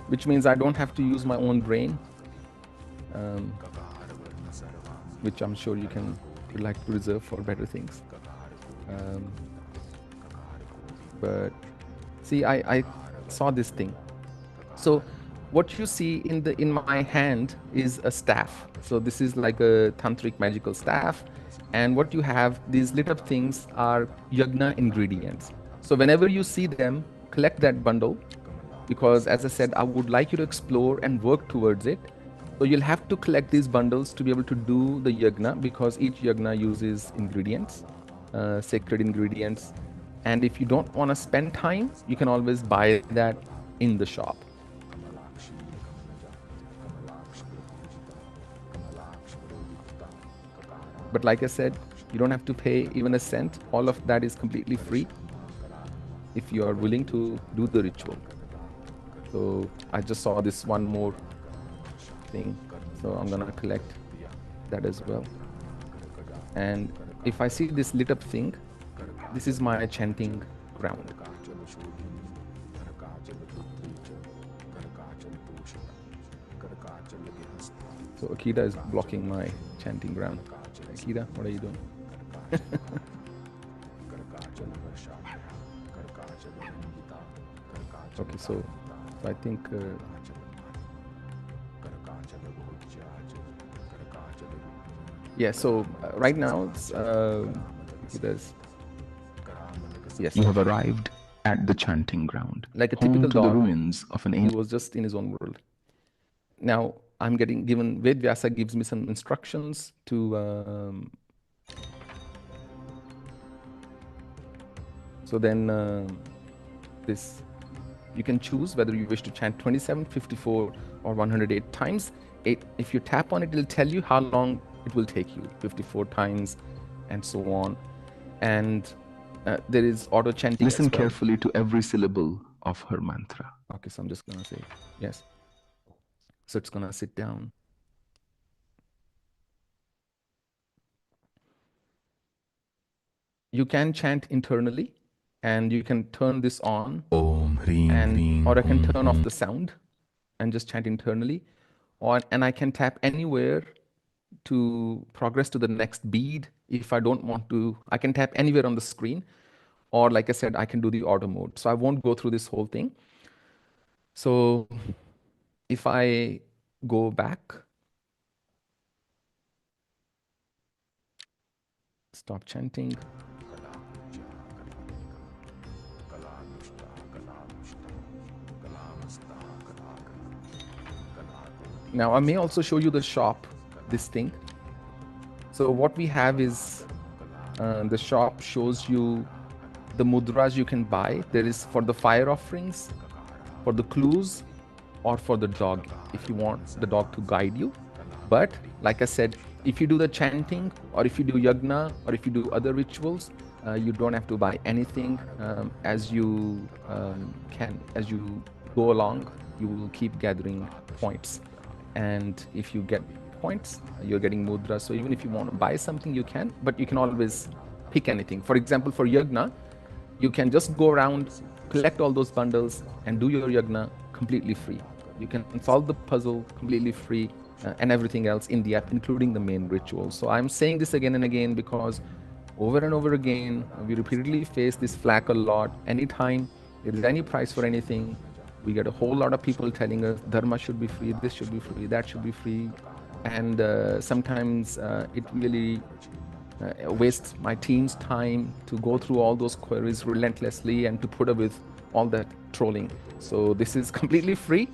Which means I don't have to use my own brain, which I'm sure you would like to reserve for better things. But see, I saw this thing. So what you see in my hand is a staff. So this is like a tantric magical staff, and what you have, these lit up things are yagna ingredients. So whenever you see them, collect that bundle, because as I said, I would like you to explore and work towards it. So you'll have to collect these bundles to be able to do the yagna, because each yagna uses ingredients, sacred ingredients. And if you don't want to spend time, you can always buy that in the shop. But like I said, you don't have to pay even a cent. All of that is completely free if you are willing to do the ritual. So I just saw this one more thing, so I'm gonna collect that as well. And if I see this lit up thing, this is my chanting ground. So Akita is blocking my chanting ground. Akita, what are you doing? Okay, so I think yeah, so right now it's yes, You have arrived at the chanting ground, like a home typical to the dog. ruins of an He ancient. was just in his own world. Now I'm getting given, Vedvyasa gives me some instructions to so then this, you can choose whether you wish to chant 27, 54 or 108 times. If you tap on it, it'll tell you how long it will take you, 54 times and so on. And there is auto chanting. Listen carefully to every syllable of her mantra. Okay, so I'm just gonna say yes. So it's gonna sit down. You can chant internally, and you can turn this on, Om Hrim Hrim. or I can turn off the sound and just chant internally, and I can tap anywhere to progress to the next bead. If I don't want to, I can tap anywhere on the screen, or like I said, I can do the auto mode. So I won't go through this whole thing. So if I go back, stop chanting. Now I may also show you the shop, this thing. So what we have is the shop shows you The mudras you can buy, there is for the fire offerings, for the clues, or for the dog, if you want the dog to guide you. But like I said, if you do the chanting, or if you do yagna, or if you do other rituals, you don't have to buy anything. As you as you go along, you will keep gathering points. And if you get points, you're getting mudra. So even if you want to buy something, you can, but you can always pick anything. For example, for yagna, you can just go around, collect all those bundles, and do your yagna completely free. You can solve the puzzle completely free, and everything else in the app, including the main ritual. So I'm saying this again and again because over and over again, we repeatedly face this flack a lot. Anytime there is any price for anything, we get a whole lot of people telling us dharma should be free, this should be free, that should be free. And sometimes it really wastes my team's time to go through all those queries relentlessly and to put up with all that trolling. So this is completely free,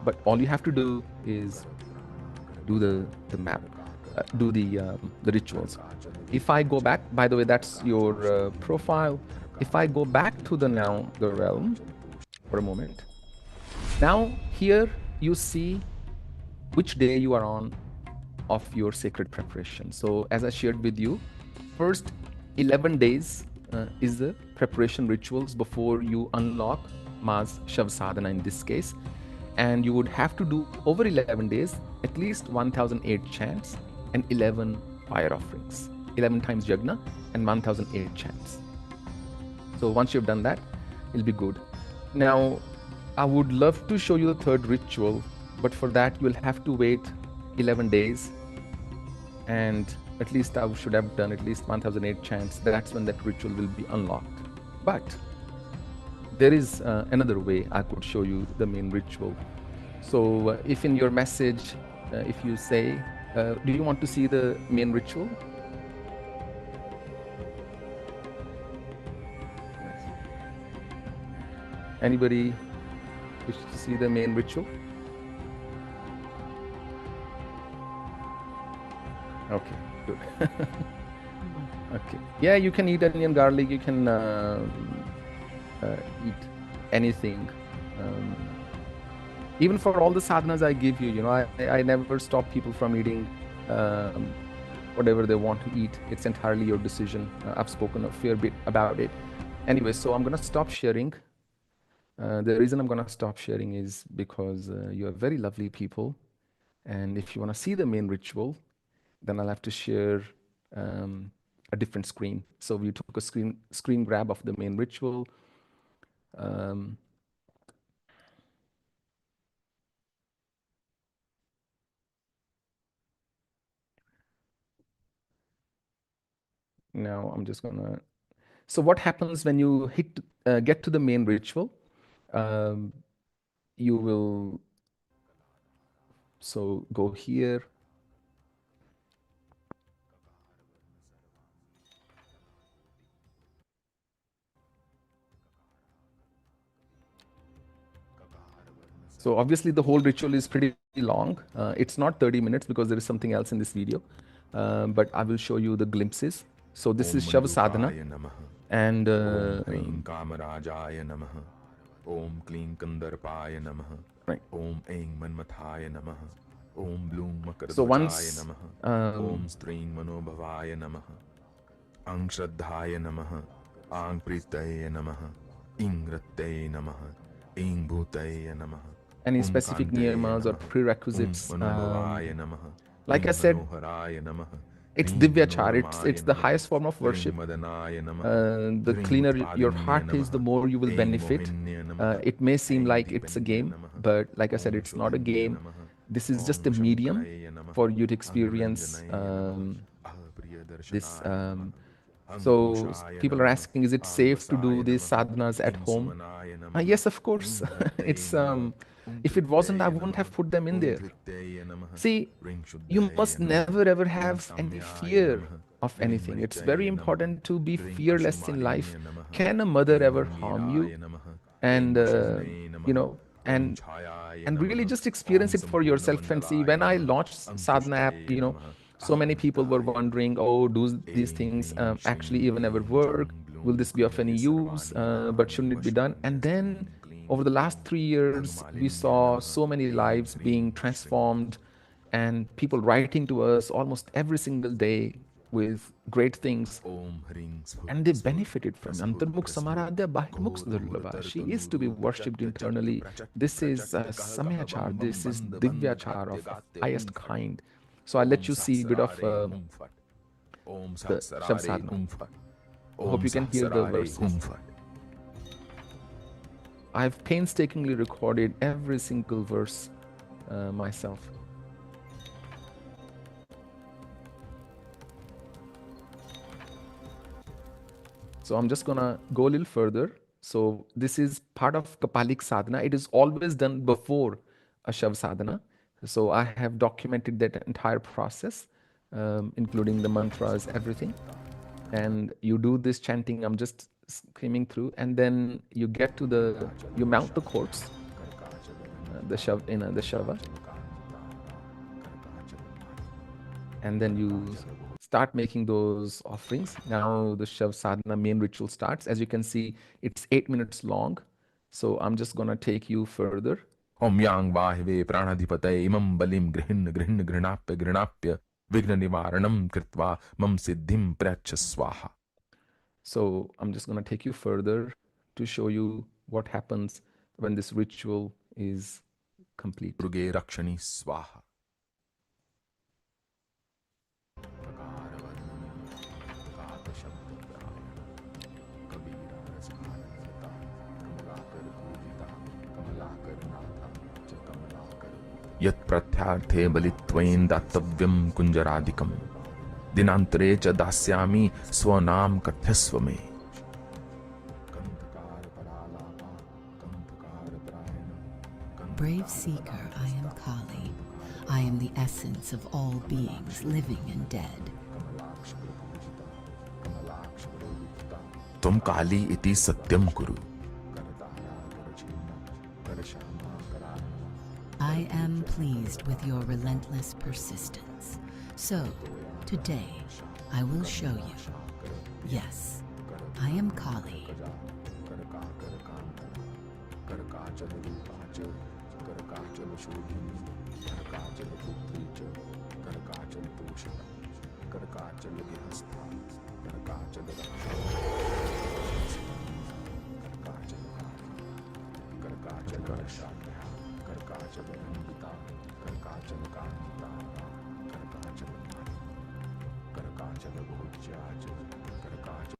but all you have to do is do the map, do the rituals. If I go back, by the way, that's your profile. If I go back to the realm for a moment, now here you see which day you are on of your sacred preparation. So as I shared with you, first 11 days is the preparation rituals before you unlock Ma's Shav Sadhana in this case. And you would have to do over 11 days, at least 1008 chants and 11 fire offerings, 11 times yagna and 1008 chants. So once you've done that, it'll be good. Now, I would love to show you the third ritual, but for that you'll have to wait 11 days, and at least I should have done at least 1008 chants. That's when that ritual will be unlocked. But there is another way I could show you the main ritual. So if in your message, if you say, do you want to see the main ritual? Anybody wish to see the main ritual? Okay, good. Okay. Yeah, you can eat onion, garlic. You can eat anything. Even for all the sadhanas I give you, I never stop people from eating whatever they want to eat. It's entirely your decision. I've spoken a fair bit about it. Anyway, so I'm going to stop sharing. The reason I'm going to stop sharing is because you are very lovely people. And if you want to see the main ritual, then I'll have to share a different screen. So we took a screen grab of the main ritual. Now I'm just gonna. So what happens when you get to the main ritual? You will go here. So obviously the whole ritual is pretty long. It's not 30 minutes because there is something else in this video, but I will show you the glimpses. So this is Shav Sadhana, and Om Kamarajaya Namaha, Om Klim Kandarpaya Namaha, right. Om Aing Manmathaya Namaha, Om Bloom So Makardhvajaya once Namaha, Om String Manobhavaya Namaha, Ang Shraddhaya Namaha, Ang Pritaya Namaha, Ing Rattaya Namaha, Ing Bhutaya Namaha. Any specific niyamas or prerequisites, like I said, it's Divyachar, it's the highest form of worship. The cleaner your heart is, the more you will benefit. It may seem like it's a game, but like I said, it's not a game. This is just a medium for you to experience this. So people are asking, is it safe to do these sadhanas at home? Yes, of course. It's if it wasn't, I wouldn't have put them in there. See, you must never ever have any fear of anything. It's very important to be fearless in life. Can a mother ever harm you? And and really just experience it for yourself and see. When I launched Sadhana app, so many people were wondering, oh, do these things actually even ever work? will this be of any use, but shouldn't it be done? And then over the last 3 years, we saw so many lives being transformed and people writing to us almost every single day with great things, and they benefited from it. Antarmukh Samaradya Bahirmukh Durlabha. She is to be worshipped internally. This is Samyachar, this is Divyachar of highest kind. So I'll let you see a bit of the Shav Sadhana. Hope you can hear the verses. I've painstakingly recorded every single verse myself. So I'm just gonna go a little further. So this is part of Kapalik Sadhana. It is always done before a Shav Sadhana. So I have documented that entire process, including the mantras, everything. And you do this chanting, I'm just screaming through, and then you get to you mount the corpse, the Shava, and then you start making those offerings. Now the Shav Sadhana main ritual starts. As you can see, it's 8 minutes long. So I'm just gonna take you further. Om yang vahive pranadhipataye imam balim grinapya vigna nivaranam kritva mam siddhim pracha swaha. So I'm just gonna take you further to show you what happens when this ritual is complete. Ruge rakshani swaha. Yat pratyarthe balitvain dattavyam kunjaradikam dinantare cha dasyami swanam kathyasva me. Brave seeker, I am Kali. I am the essence of all beings, living and dead. Tum Kali iti satyam kuru. I am pleased with your relentless persistence. So, today, I will show you. Yes, I am Kali.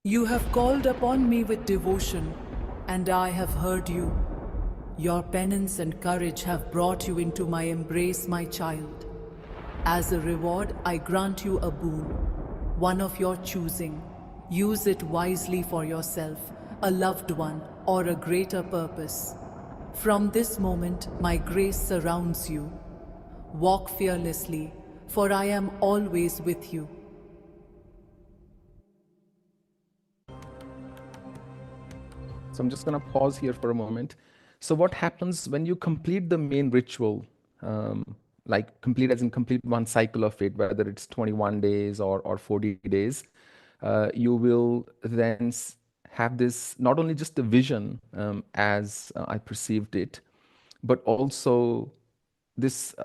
You have called upon me with devotion, and I have heard you. Your penance and courage have brought you into my embrace, my child. As a reward, I grant you a boon, one of your choosing. Use it wisely for yourself, a loved one, or a greater purpose. From this moment, my grace surrounds you. Walk fearlessly, for I am always with you. So I'm just going to pause here for a moment. So what happens when you complete the main ritual, like complete as in complete one cycle of it, whether it's 21 days or 40 days, you will then have this, not only just the vision as I perceived it, but also this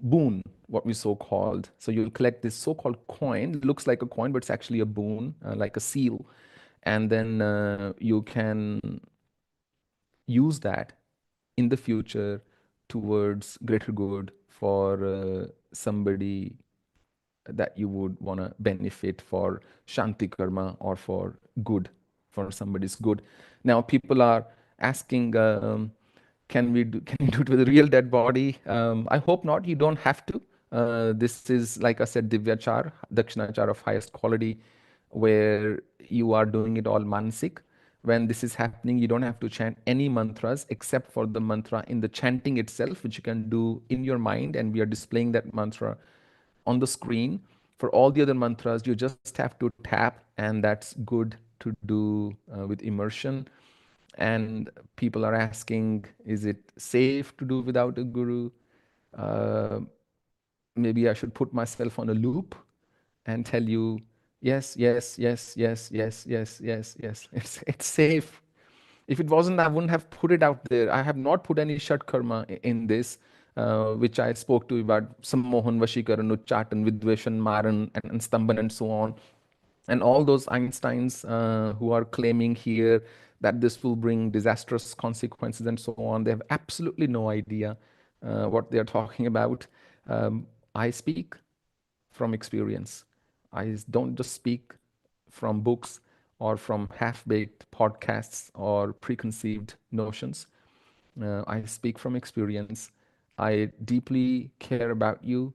boon, what we so-called. So you'll collect this so-called coin. It looks like a coin, but it's actually a boon, like a seal. And then you can use that in the future towards greater good for somebody that you would want to benefit, for Shanti Karma or for good, for somebody's good. Now people are asking, can you do it with a real dead body? I hope not. You don't have to. This is, like I said, Divyachar, Dakshinachar of highest quality, where you are doing it all mansik. When this is happening, you don't have to chant any mantras except for the mantra in the chanting itself, which you can do in your mind, and we are displaying that mantra on the screen. For all the other mantras, you just have to tap, and that's good to do with immersion. And people are asking, is it safe to do without a guru? Maybe I should put myself on a loop and tell you Yes, yes, yes, yes, yes, yes, yes, yes. It's safe. If it wasn't, I wouldn't have put it out there. I have not put any Shat Karma in this, which I spoke to you about Sammohan, Vashikaran, Uchchatan, Vidveshan, Maran, and Stamban, and so on. And all those Einsteins who are claiming here that this will bring disastrous consequences and so on, they have absolutely no idea what they are talking about. I speak from experience. I don't just speak from books or from half baked podcasts or preconceived notions. I speak from experience. I deeply care about you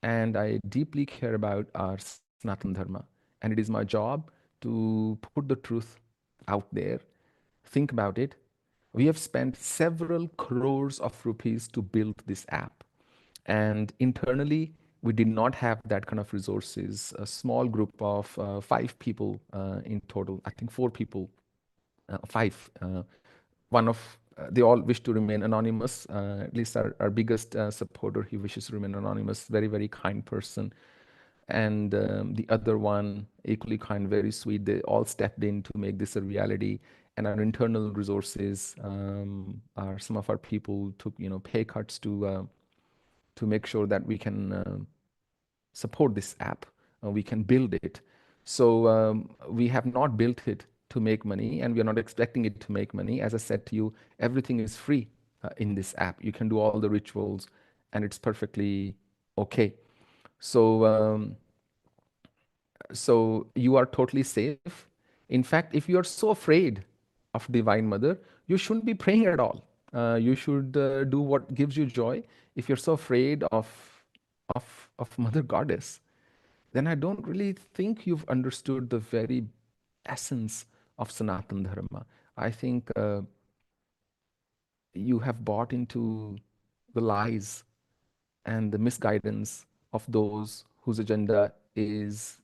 and I deeply care about our Sanatan Dharma. And it is my job to put the truth out there. Think about it. We have spent several crores of rupees to build this app. And internally, we did not have that kind of resources. A small group of 5 people in total, I think 4 people, five. One of they all wish to remain anonymous. At least our biggest supporter, he wishes to remain anonymous. Very, very kind person. And the other one, equally kind, very sweet. They all stepped in to make this a reality. And our internal resources, are some of our people took pay cuts to make sure that we can support this app, we can build it. So we have not built it to make money, and we are not expecting it to make money. As I said to you, everything is free in this app. You can do all the rituals, and it's perfectly okay. So so you are totally safe. In fact, if you are so afraid of Divine Mother, you shouldn't be praying at all. You should do what gives you joy. If you're so afraid of Mother Goddess, then I don't really think you've understood the very essence of Sanatan Dharma. I think you have bought into the lies and the misguidance of those whose agenda is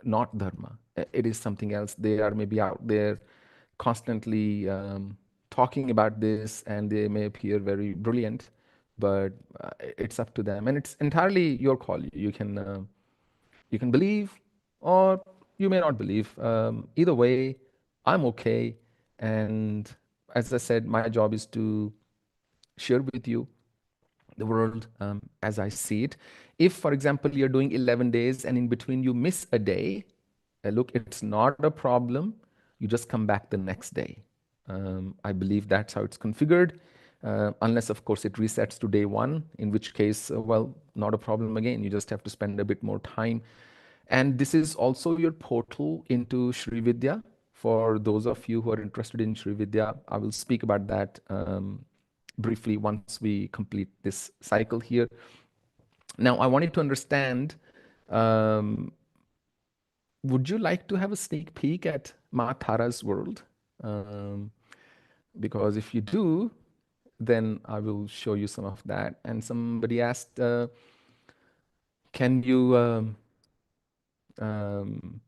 not dharma. It is something else. They are maybe out there constantly talking about this, and they may appear very brilliant, but it's up to them, and it's entirely your call. You can believe, or you may not believe. Either way, I'm okay. And as I said, my job is to share with you the world as I see it. If, for example, you're doing 11 days and in between you miss a day, look, it's not a problem. You just come back the next day. I believe that's how it's configured, unless, of course, it resets to day one, in which case, well, not a problem again. You just have to spend a bit more time. And this is also your portal into Sri Vidya. For those of you who are interested in Sri Vidya, I will speak about that briefly once we complete this cycle here. Now, I wanted to understand, um, would you like to have a sneak peek at Ma Tara's world? Um, because if you do, then I will show you some of that. And somebody asked, can you um,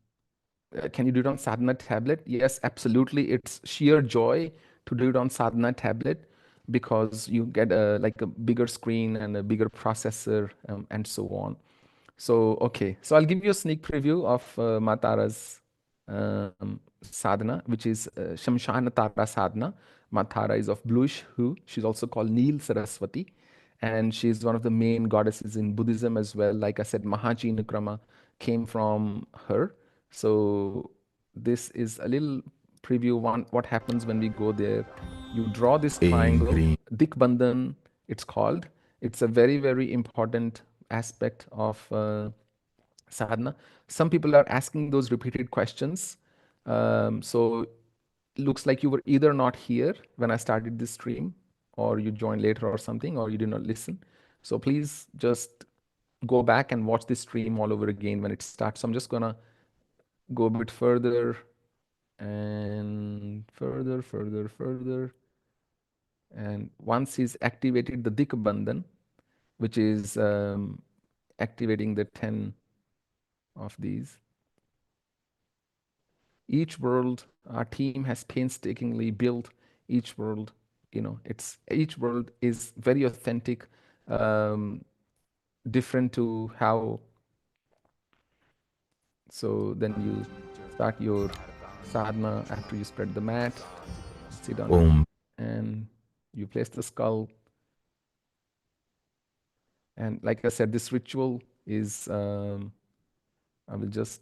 can you do it on Sadhana tablet? Yes, absolutely. It's sheer joy to do it on Sadhana tablet because you get like a bigger screen and a bigger processor and so on. So, okay. So I'll give you a sneak preview of Matara's sadhana, which is Shamshana Tara sadhana. Matara is of bluish hue. She's also called Neel Saraswati. And she's one of the main goddesses in Buddhism as well. Like I said, Mahajinakrama came from her. So this is a little preview on what happens when we go there. You draw this triangle, Dikbandhan, it's called. It's a very, very important aspect of sadhana. Some people are asking those repeated questions. So looks like you were either not here when I started this stream, or you joined later or something, or you did not listen. So please just go back and watch this stream all over again when it starts. So I'm just gonna go a bit further and further. And once he's activated the Dikbandhan, which is activating the 10 of these. Each world, our team has painstakingly built each world. Each world is very authentic, different to how So then you start your sadhana after you spread the mat, sit on Om. it, and you place the skull. And like I said, this ritual is, I will just,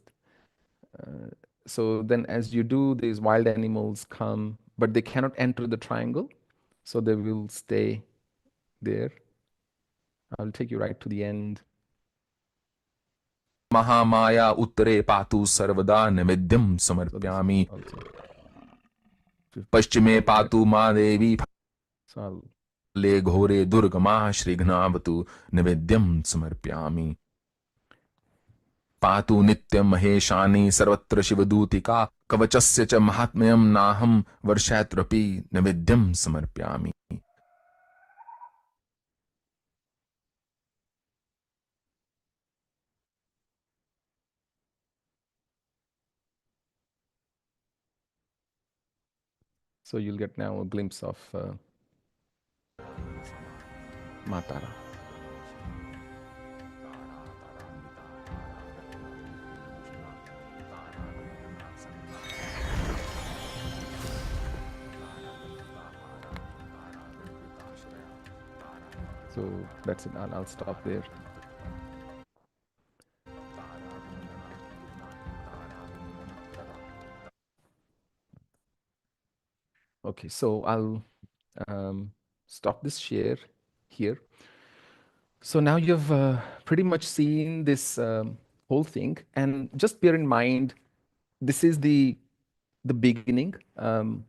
so then as you do, these wild animals come, but they cannot enter the triangle, so they will stay there. I'll take you right to the end. Mahamaya uttare patu sarvada naivedyam samarpyami. Paschime patu ma devi So I'll le ghore durgama shrignavatu naivedyam samarpyami. Patu nityam maheshani sarvatra shivadutika kavachasya cha mahatmayam naham varshatrapi naivedyam samarpyami. So you'll get now a glimpse of Matara. So that's it. I'll stop there. Okay, so I'll stop this share here. So now you've pretty much seen this whole thing, and just bear in mind, this is the beginning of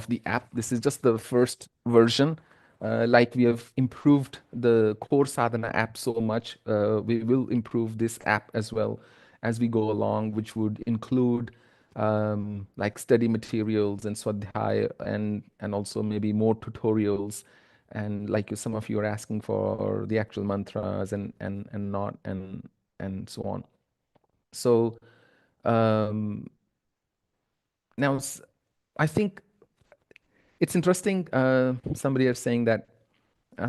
the app. This is just the first version. Like we have improved the core sadhana app so much, we will improve this app as well as we go along, which would include like study materials and swadhyaya, and also maybe more tutorials, and like some of you are asking for the actual mantras and not and so on. So now I think it's interesting. Somebody is saying that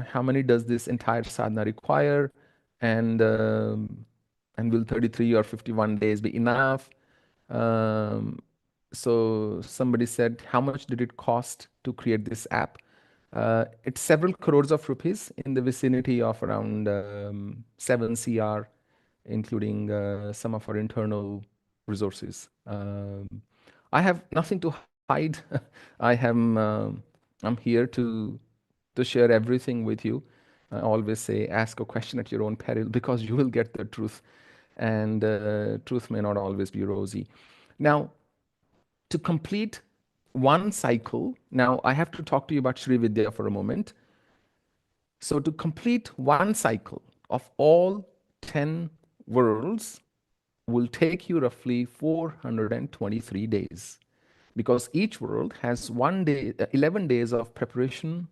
how many does this entire sadhana require, and will 33 or 51 days be enough? So somebody said, how much did it cost to create this app? It's several crores of rupees, in the vicinity of around 7 CR, including some of our internal resources. I have nothing to hide. I'm here to share everything with you. I always say, ask a question at your own peril, because you will get the truth, and truth may not always be rosy. Now, to complete one cycle, now I have to talk to you about Sri Vidya for a moment. So to complete one cycle of all 10 worlds will take you roughly 423 days, because each world has 11 days of preparation,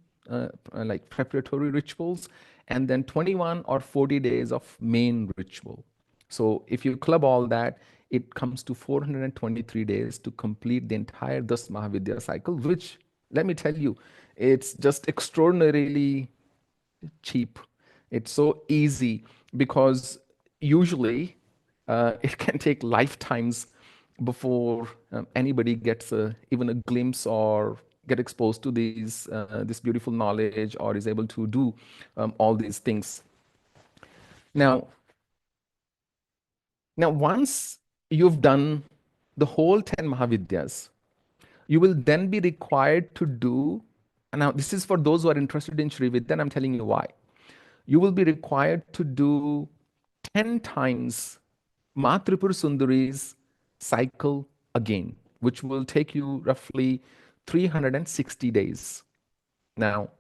like preparatory rituals, and then 21 or 40 days of main ritual. So if you club all that, it comes to 423 days to complete the entire 10 Mahavidya cycle, which, let me tell you, it's just extraordinarily cheap. It's so easy, because usually it can take lifetimes before anybody gets even a glimpse or get exposed to this beautiful knowledge, or is able to do all these things. Now, once you've done the whole 10 Mahavidyas, you will then be required to do, and now this is for those who are interested in Sri Vidya, and I'm telling you why. You will be required to do 10 times Ma Tripur Sundari's cycle again, which will take you roughly 360 days. Now,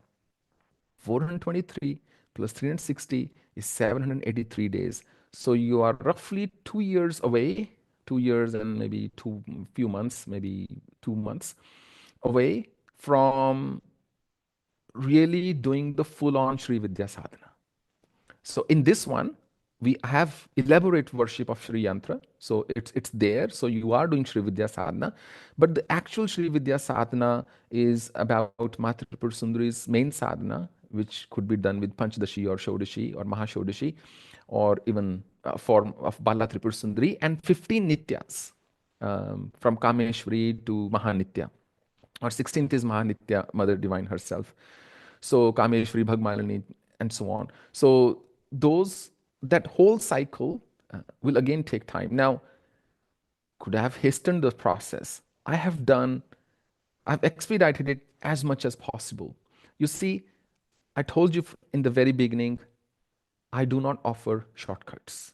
423 plus 360 is 783 days. So you are roughly 2 years away, 2 years and maybe few months, maybe 2 months away from really doing the full-on Sri Vidya sadhana. So in this one, we have elaborate worship of Sri Yantra. So it's there. So you are doing Sri Vidya sadhana. But the actual Sri Vidya sadhana is about Matripur Sundari's main sadhana, which could be done with Panchadashi or Shodashi or Mahashodashi, or even a form of Bala Tripur Sundari, and 15 Nityas from Kameshwari to Mahanitya. Or 16th is Mahanitya, Mother Divine herself. So Kameshwari, Bhagmalini, and so on. So that whole cycle will again take time. Now, could I have hastened the process? I've expedited it as much as possible. You see, I told you in the very beginning, I do not offer shortcuts.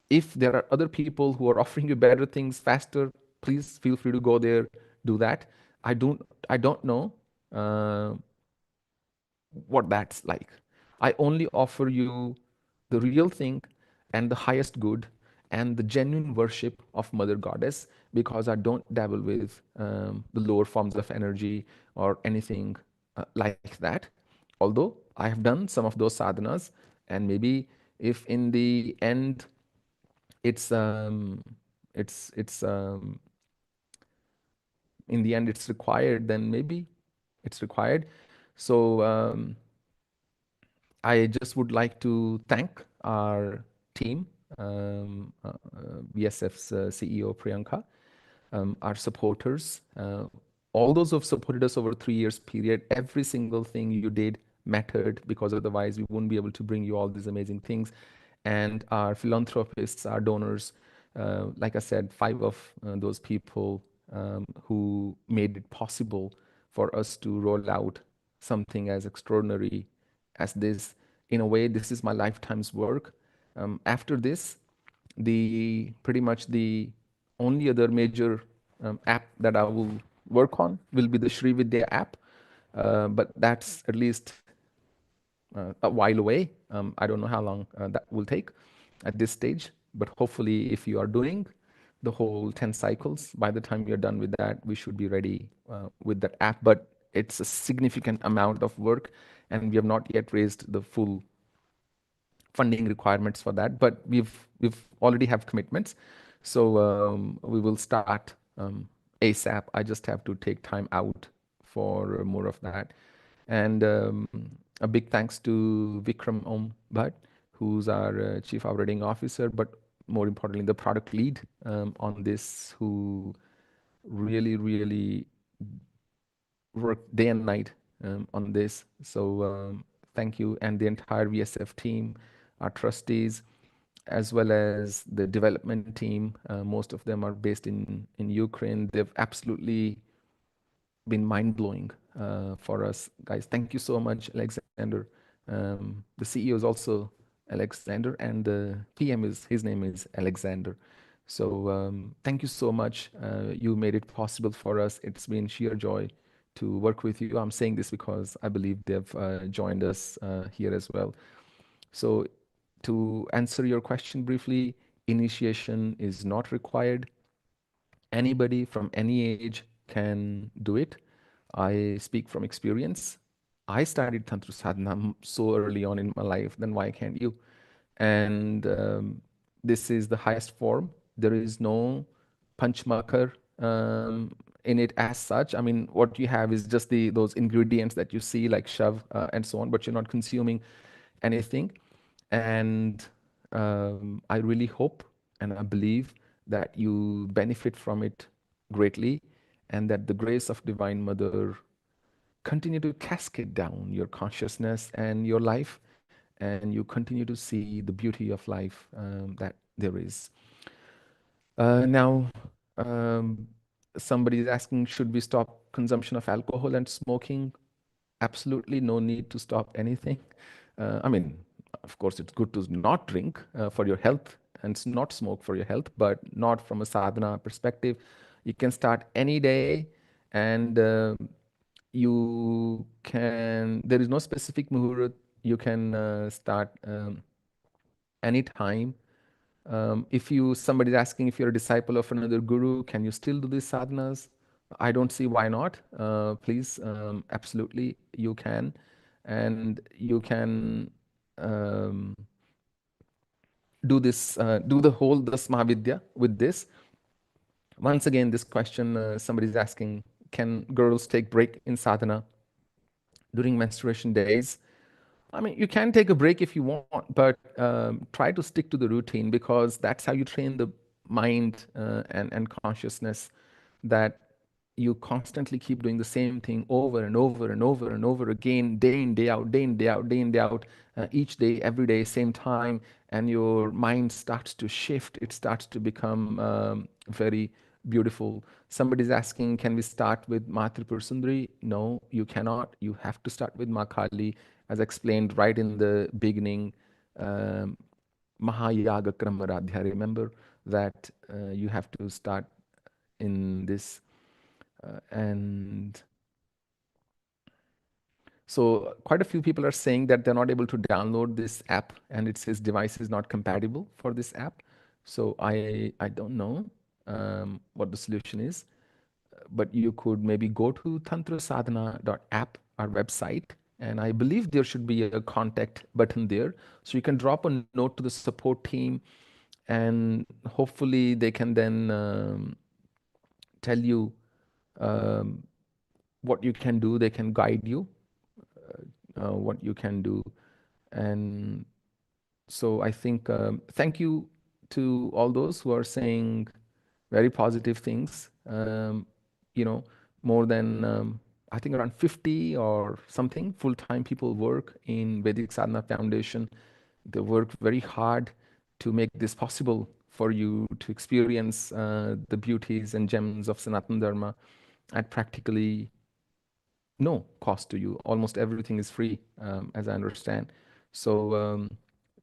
If there are other people who are offering you better things faster, please feel free to go there, do that. I don't know what that's like. I only offer you the real thing and the highest good and the genuine worship of Mother Goddess, because I don't dabble with the lower forms of energy or anything like that. Although I have done some of those sadhanas, and maybe if in the end it's in the end it's required, then maybe it's required. So I just would like to thank our team, VSF's CEO Priyanka, our supporters, all those who have supported us over 3 years period. Every single thing you did mattered, because otherwise we wouldn't be able to bring you all these amazing things. And our philanthropists, our donors, like I said, 5 of those people who made it possible for us to roll out something as extraordinary as this. In a way, this is my lifetime's work. After this, pretty much the only other major app that I will work on will be the Sri Vidya app, but that's at least a while away. I don't know how long that will take at this stage, but hopefully if you are doing the whole 10 cycles, by the time you're done with that, we should be ready with that app. But it's a significant amount of work, and we have not yet raised the full funding requirements for that, but we've already have commitments. So we will start ASAP. I just have to take time out for more of that. And a big thanks to Vikram Om Bhatt, who's our Chief Operating Officer, but more importantly, the product lead on this, who really worked day and night on this. So thank you. And the entire VSF team, our trustees, as well as the development team. Most of them are based in Ukraine. They've absolutely been mind-blowing for us, guys. Thank you so much, Alexander. The CEO is also Alexander, and the PM his name is Alexander. So thank you so much. You made it possible for us. It's been sheer joy to work with you. I'm saying this because I believe they've joined us here as well. So to answer your question briefly, initiation is not required. Anybody from any age can do it. I speak from experience. I started Tantra Sadhana so early on in my life, then why can't you? And this is the highest form. There is no panchmakar in it as such. I mean, what you have is just those ingredients that you see, like shav and so on, but you're not consuming anything. And I really hope and I believe that you benefit from it greatly, and that the grace of Divine Mother continue to cascade down your consciousness and your life, and you continue to see the beauty of life that there is. Now, somebody is asking, should we stop consumption of alcohol and smoking? Absolutely no need to stop anything. I mean, of course, it's good to not drink for your health and not smoke for your health, but not from a sadhana perspective. You can start any day, and there is no specific muhurat. You can start anytime. If somebody's asking if you're a disciple of another guru, can you still do these sadhanas? I don't see why not. Please, absolutely, you can. And you can do this Mahavidya with this. Once again, this question, somebody's asking, can girls take break in sadhana during menstruation days? I mean, you can take a break if you want, but try to stick to the routine, because that's how you train the mind and consciousness, that you constantly keep doing the same thing over and over and over and over again, day in, day out, day in, day out, day in, day out, each day, every day, same time, and your mind starts to shift. It starts to become very beautiful. Somebody's asking, can we start with Ma Tripur Sundari? No, you cannot. You have to start with Ma Kali, as explained right in the beginning. um, Mahayaga Kramaradhya. Remember that you have to start in this. And so quite a few people are saying that they're not able to download this app, and it says device is not compatible for this app. So I don't know what the solution is, but you could maybe go to tantrasadhana.app, our website, and I believe there should be a contact button there. So you can drop a note to the support team, and hopefully they can then tell you um, what you can do. They can guide you what you can do. And so I think, thank you to all those who are saying very positive things. You know, more than, I think around 50 or something full-time people work in Vedic Sadhana Foundation. They work very hard to make this possible for you to experience the beauties and gems of Sanatana Dharma at practically no cost to you. Almost everything is free, as I understand. So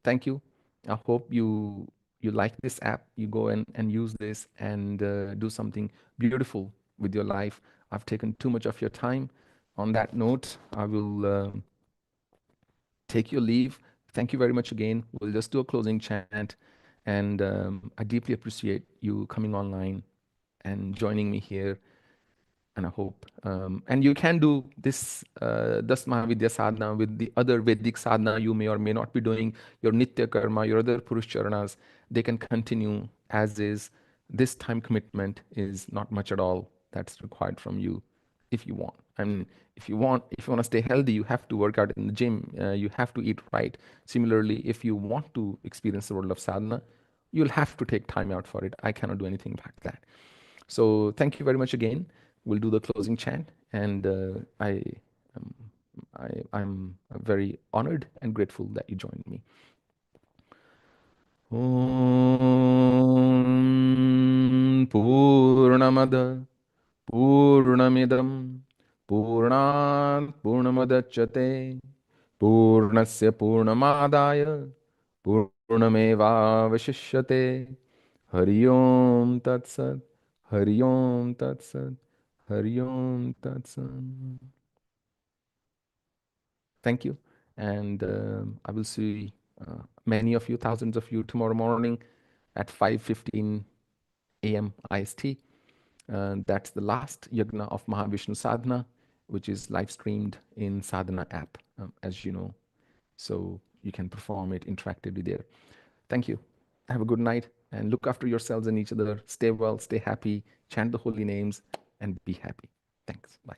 thank you. I hope you like this app. You go and use this and do something beautiful with your life. I've taken too much of your time. On that note, I will take your leave. Thank you very much again. We'll just do a closing chant. And I deeply appreciate you coming online and joining me here. And I hope, and you can do this Das Mahavidya sadhana with the other Vedic sadhana you may or may not be doing, your Nitya Karma, your other Purush Charanas. They can continue as is. This time commitment is not much at all that's required from you if you want. I mean, if you want to stay healthy, you have to work out in the gym. You have to eat right. Similarly, if you want to experience the world of sadhana, you'll have to take time out for it. I cannot do anything like that. So thank you very much again. We'll do the closing chant, and um, I'm very honored and grateful that you joined me. Om Purnamada Purnamidam Purnat Purnamadachyate Purnasya Purnamadaya Purnameva Vashishyate. Hari Om Tat Sat. Hari Om Tat Sat. Hari Om Tat Sat. Thank you. And I will see many of you, thousands of you, tomorrow morning at 5:15 a.m. IST. That's the last yagna of Mahavishnu Sadhana, which is live streamed in Sadhana app, as you know. So you can perform it interactively there. Thank you. Have a good night and look after yourselves and each other. Stay well, stay happy, chant the holy names, and be happy. Thanks. Bye.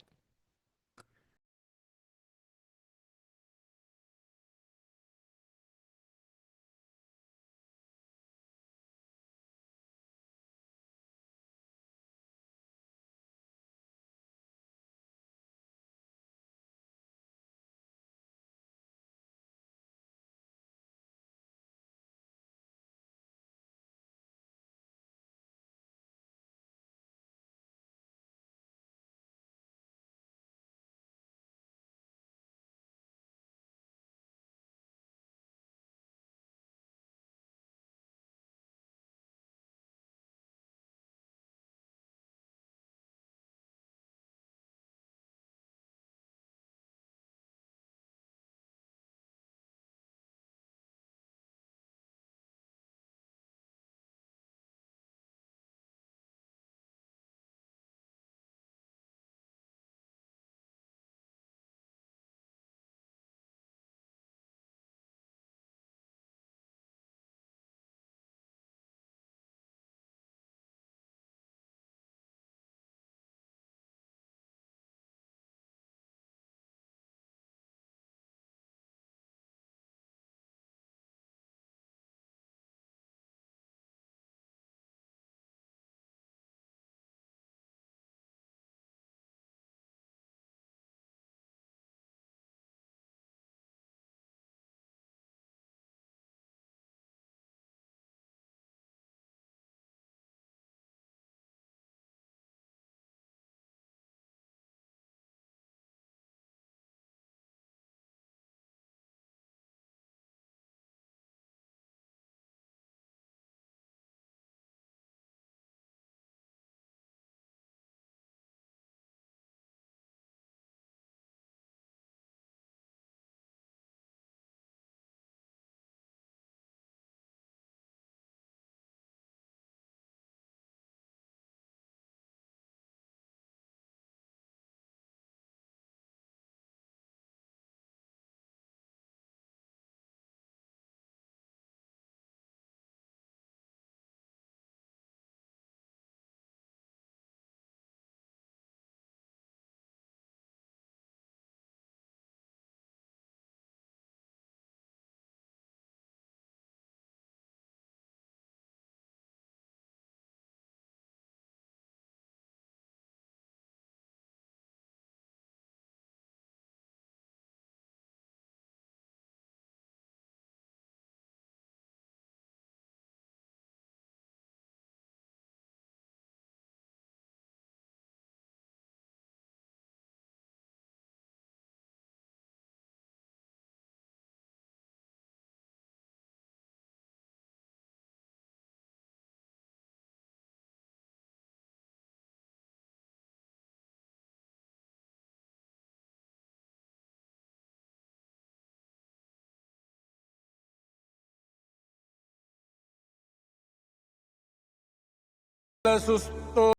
सुस्तो